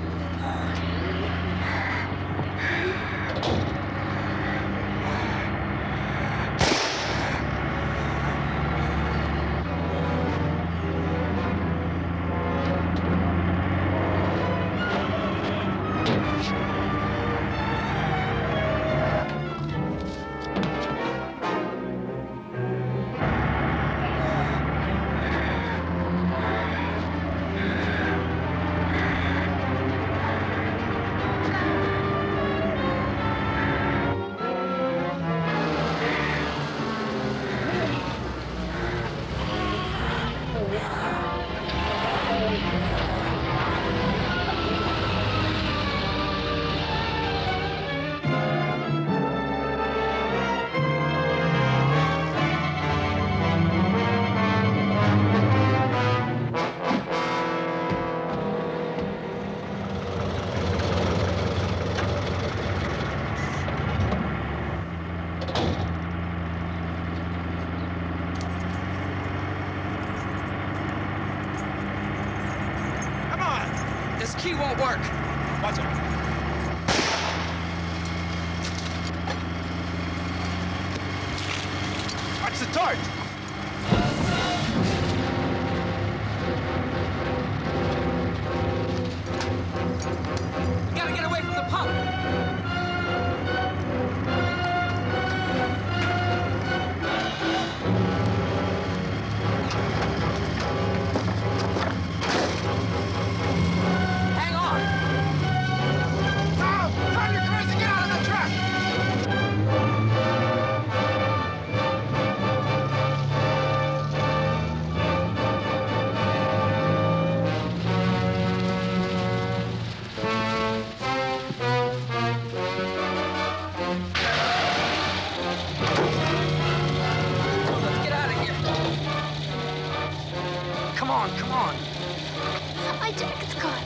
work. What's it? Watch the torch. We gotta get away from the pump. Hang on. Tom, drive your crazy. Get out of the truck. Let's get out of here. Come on, come on. My jacket's caught.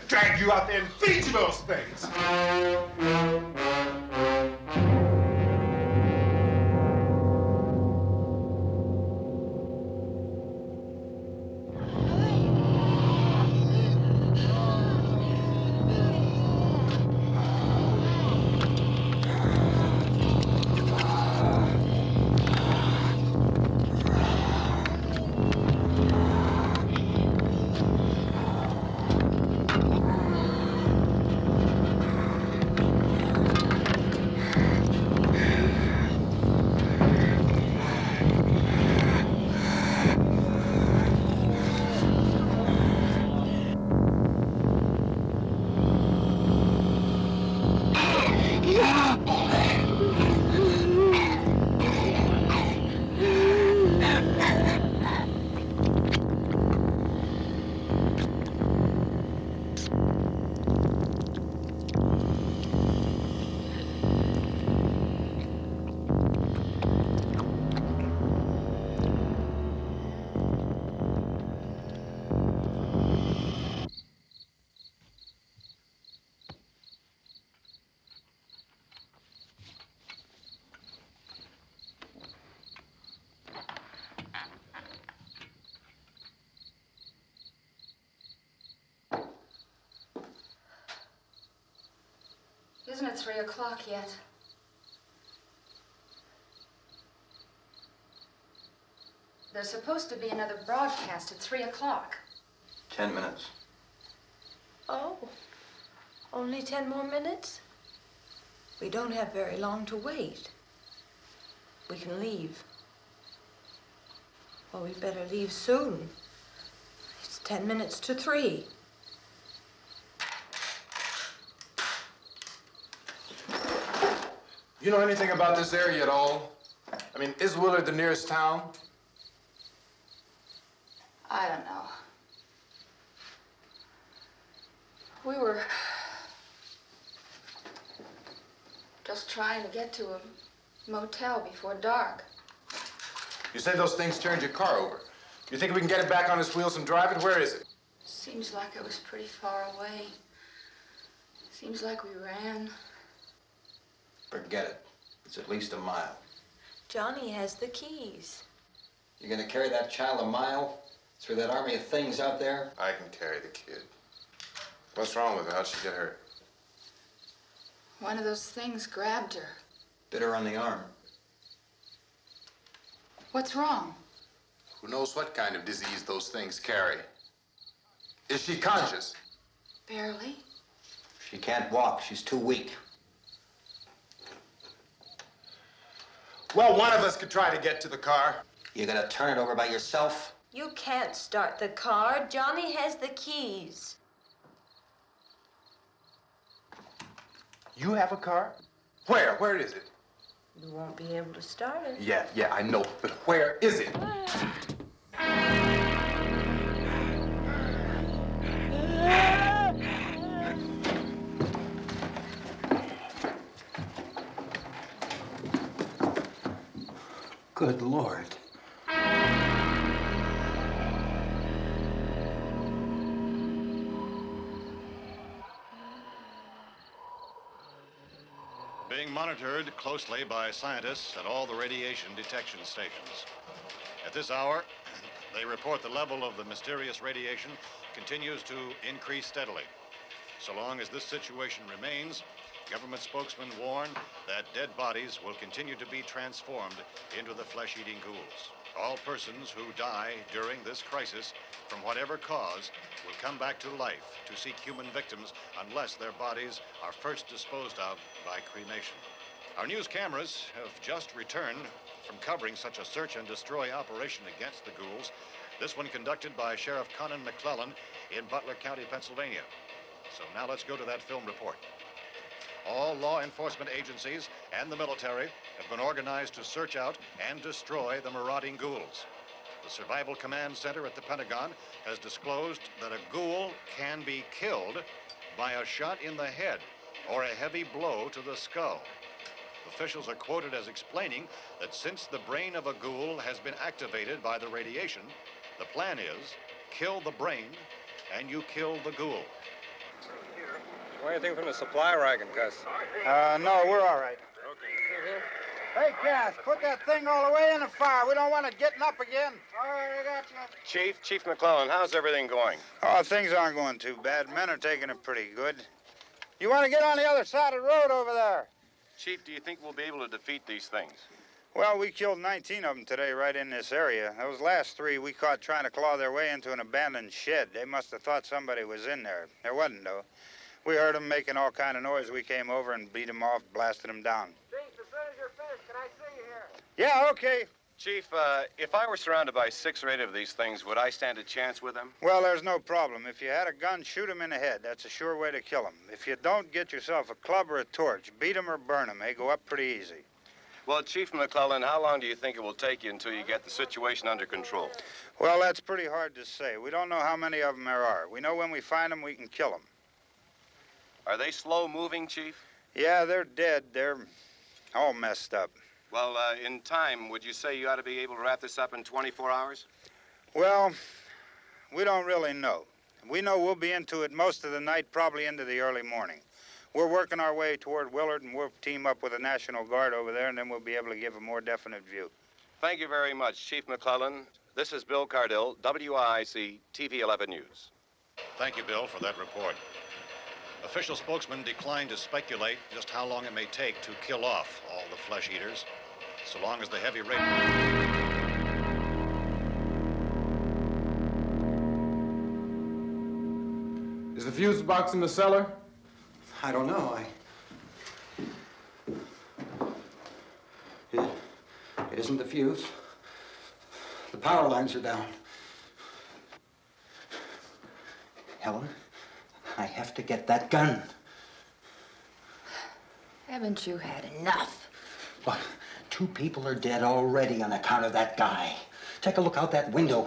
Drag you out there and feed you those things. Isn't it 3 o'clock yet? There's supposed to be another broadcast at 3 o'clock. 10 minutes. Oh, only 10 more minutes? We don't have very long to wait. We can leave. Well, we'd better leave soon. It's 10 minutes to 3. You know anything about this area at all? I mean, is Willard the nearest town? I don't know. We were just trying to get to a motel before dark. You say those things turned your car over. You think we can get it back on its wheels and drive it? Where is it? Seems like it was pretty far away. Seems like we ran. Forget it. It's at least a mile. Johnny has the keys. You're gonna carry that child a mile through that army of things out there? I can carry the kid. What's wrong with her? How'd she get hurt? One of those things grabbed her. Bit her on the arm. What's wrong? Who knows what kind of disease those things carry? Is she conscious? Barely. She can't walk. She's too weak. Well, one of us could try to get to the car. You gonna turn it over by yourself? You can't start the car. Johnny has the keys. You have a car? Where? Where is it? You won't be able to start it. Yeah, I know. But where is it? Good Lord. Being monitored closely by scientists at all the radiation detection stations. At this hour, they report the level of the mysterious radiation continues to increase steadily. So long as this situation remains, government spokesmen warn that dead bodies will continue to be transformed into the flesh-eating ghouls. All persons who die during this crisis, from whatever cause, will come back to life to seek human victims unless their bodies are first disposed of by cremation. Our news cameras have just returned from covering such a search and destroy operation against the ghouls, this one conducted by Sheriff Conan McClellan in Butler County, Pennsylvania. So now let's go to that film report. All law enforcement agencies and the military have been organized to search out and destroy the marauding ghouls. The Survival Command Center at the Pentagon has disclosed that a ghoul can be killed by a shot in the head or a heavy blow to the skull. Officials are quoted as explaining that since the brain of a ghoul has been activated by the radiation, the plan is kill the brain and you kill the ghoul. Want anything from the supply wagon, Gus? No, we're all right. Hey, Cass, put that thing all the way in the fire. We don't want it getting up again. All right, I got you. Chief McClellan, how's everything going? Oh, things aren't going too bad. Men are taking it pretty good. You want to get on the other side of the road over there? Chief, do you think we'll be able to defeat these things? Well, we killed 19 of them today right in this area. Those last 3 we caught trying to claw their way into an abandoned shed. They must have thought somebody was in there. There wasn't, though. We heard them making all kind of noise. We came over and beat them off, blasted them down. Chief, as soon as you're finished, can I see you here? Yeah, okay. Chief, if I were surrounded by 6 or 8 of these things, would I stand a chance with them? Well, there's no problem. If you had a gun, shoot them in the head. That's a sure way to kill them. If you don't, get yourself a club or a torch. Beat them or burn them. They go up pretty easy. Well, Chief McClellan, how long do you think it will take you until you get the situation under control? Well, that's pretty hard to say. We don't know how many of them there are. We know when we find them, we can kill them. Are they slow-moving, Chief? Yeah, they're dead. They're all messed up. Well, in time, would you say you ought to be able to wrap this up in 24 hours? Well, we don't really know. We know we'll be into it most of the night, probably into the early morning. We're working our way toward Willard, and we'll team up with the National Guard over there, and then we'll be able to give a more definite view. Thank you very much, Chief McClellan. This is Bill Cardill, WIC TV 11 News. Thank you, Bill, for that report. Official spokesmen declined to speculate just how long it may take to kill off all the flesh eaters, so long as the heavy rate... Is the fuse box in the cellar? I don't know. It isn't the fuse. The power lines are down. Helen, I have to get that gun. Haven't you had enough? What? 2 people are dead already on account of that guy. Take a look out that window.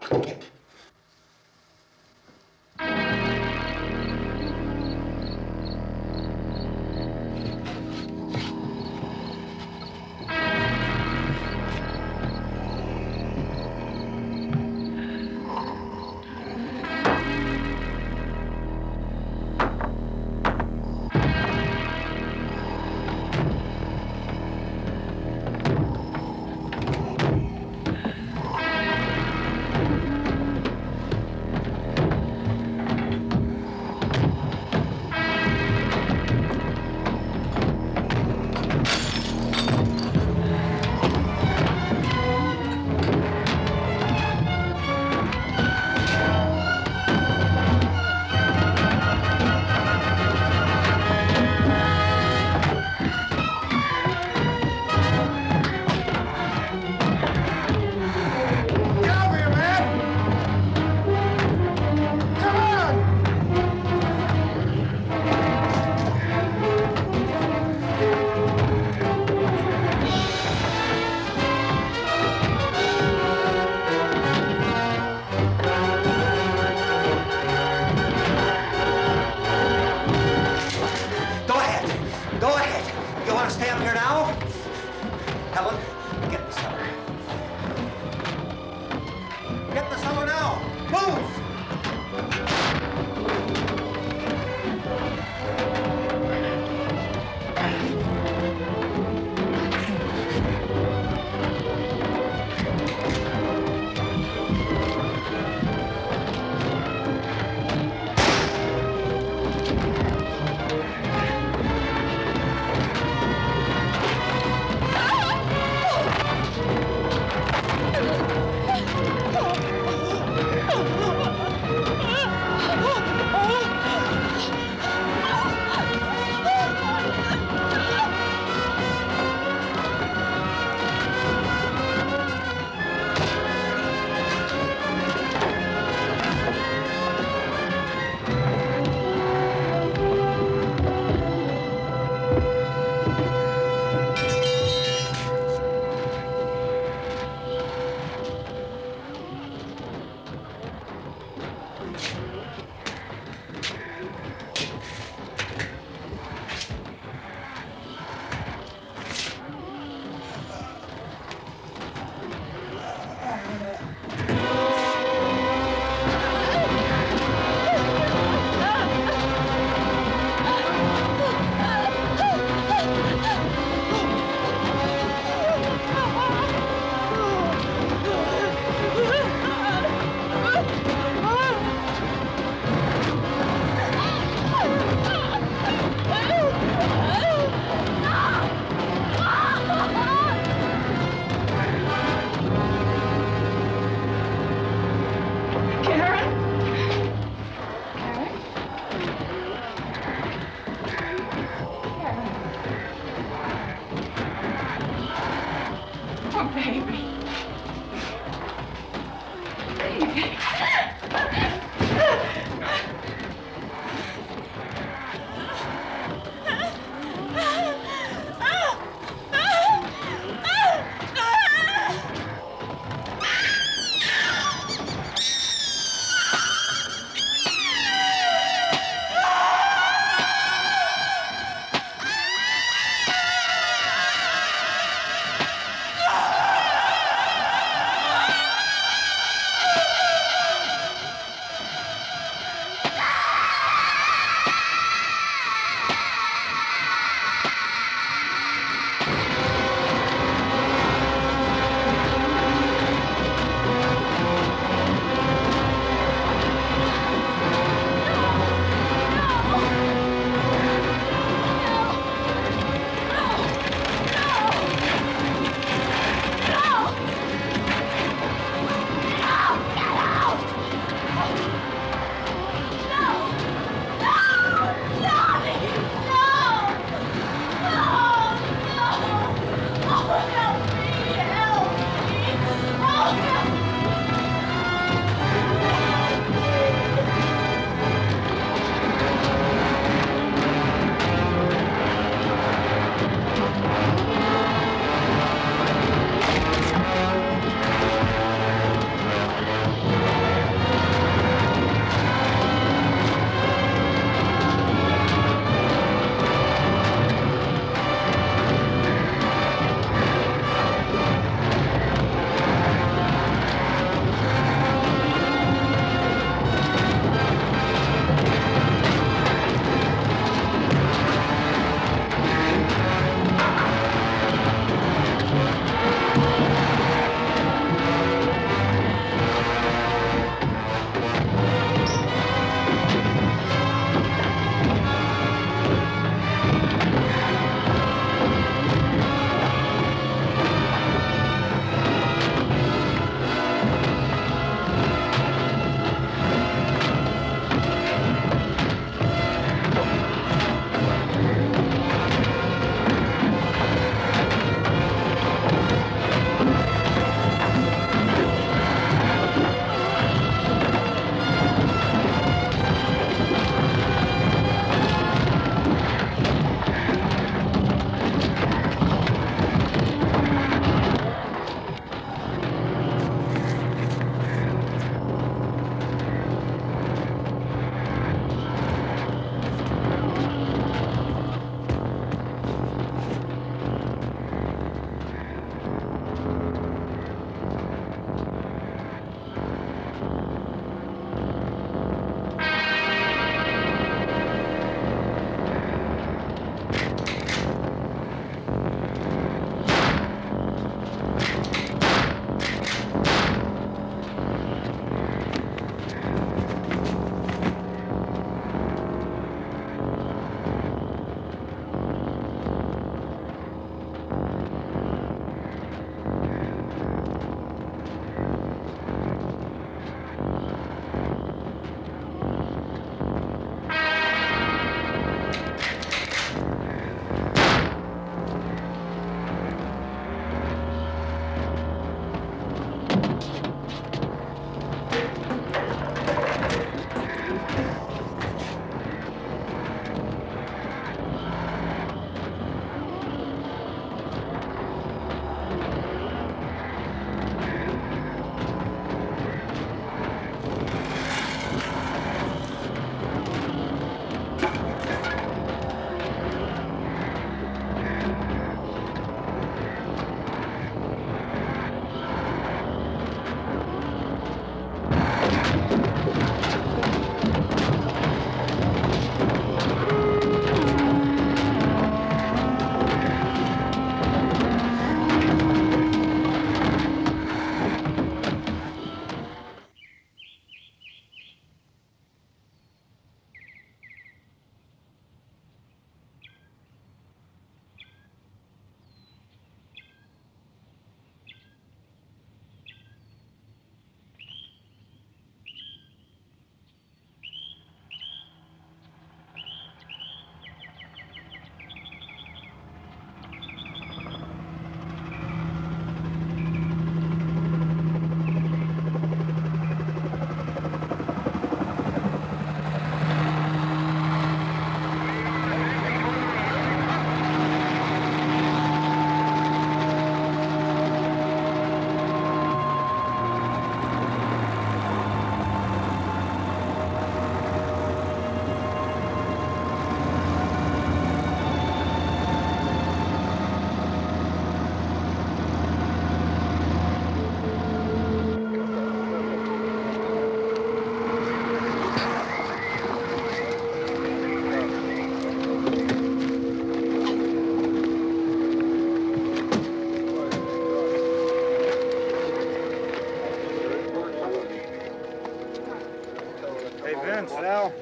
Vince, Al.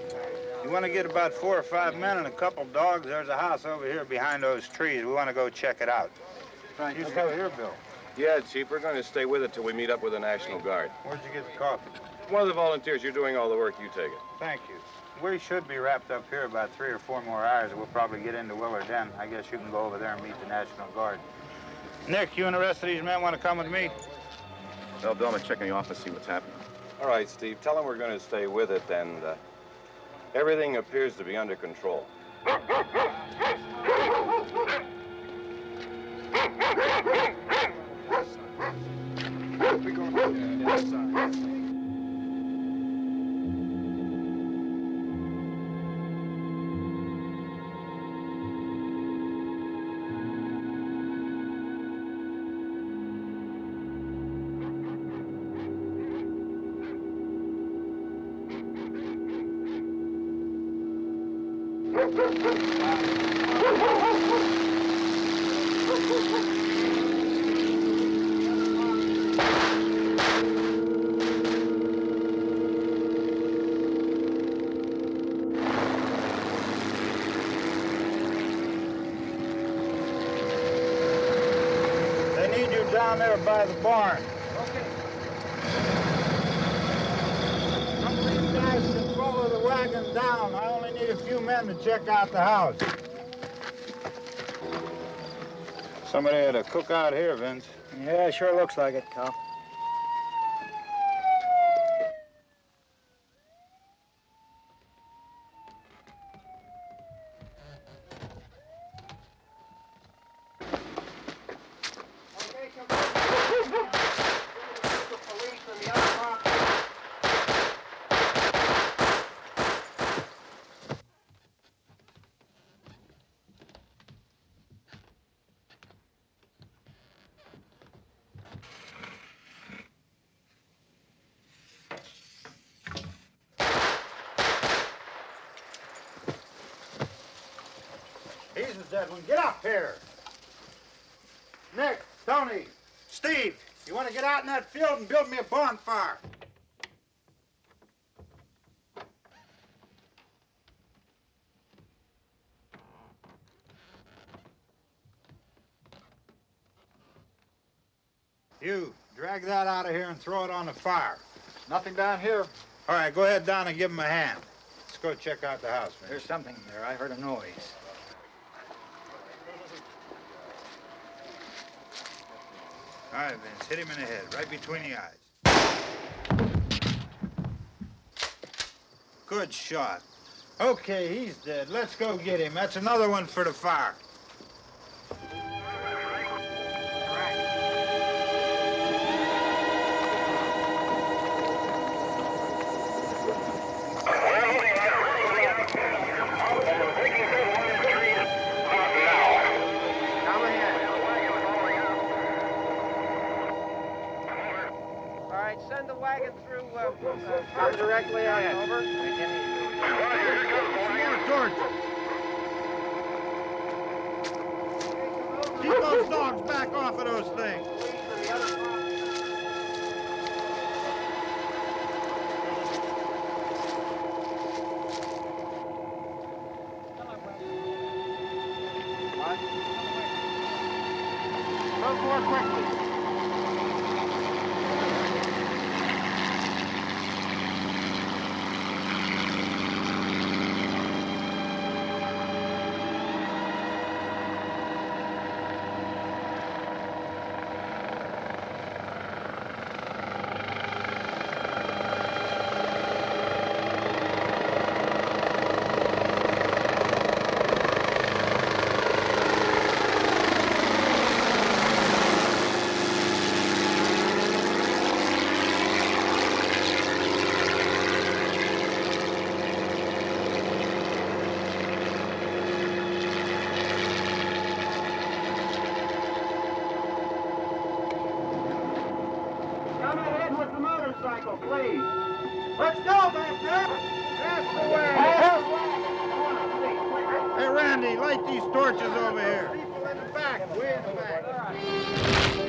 You want to get about 4 or 5 men and a couple dogs? There's a house over here behind those trees. We want to go check it out. Right. You still here, Bill? Yeah, Chief, we're going to stay with it till we meet up with the National Guard. Where'd you get the coffee? One of the volunteers. You're doing all the work. You take it. Thank you. We should be wrapped up here about 3 or 4 more hours. We'll probably get into Willard Den. I guess you can go over there and meet the National Guard. Nick, you and the rest of these men want to come with me? Well, Bill, I'm going to check in the office, see what's happening. All right, Steve. Tell them we're going to stay with it, and everything appears to be under control. We're going outside. Down there by the barn. Okay. Some of these guys can follow the wagon down. I only need a few men to check out the house. Somebody had a cookout here, Vince. Yeah, sure looks like it, Karl. He's the dead one. Get up here. Nick, Tony, Steve, you want to get out in that field and build me a bonfire? You, drag that out of here and throw it on the fire. Nothing down here. All right, go ahead down and give him a hand. Let's go check out the house, man. There's something there. I heard a noise. All right, Vince, hit him in the head, right between the eyes. Good shot. Okay, he's dead. Let's go get him. That's another one for the fire. Send the wagon through, come directly out, over. More torches. Keep those dogs back off of those things. Move more quickly. Please. Let's go back there. That's the way. Hey, Randy, light these torches over here. People in the back, way in the back.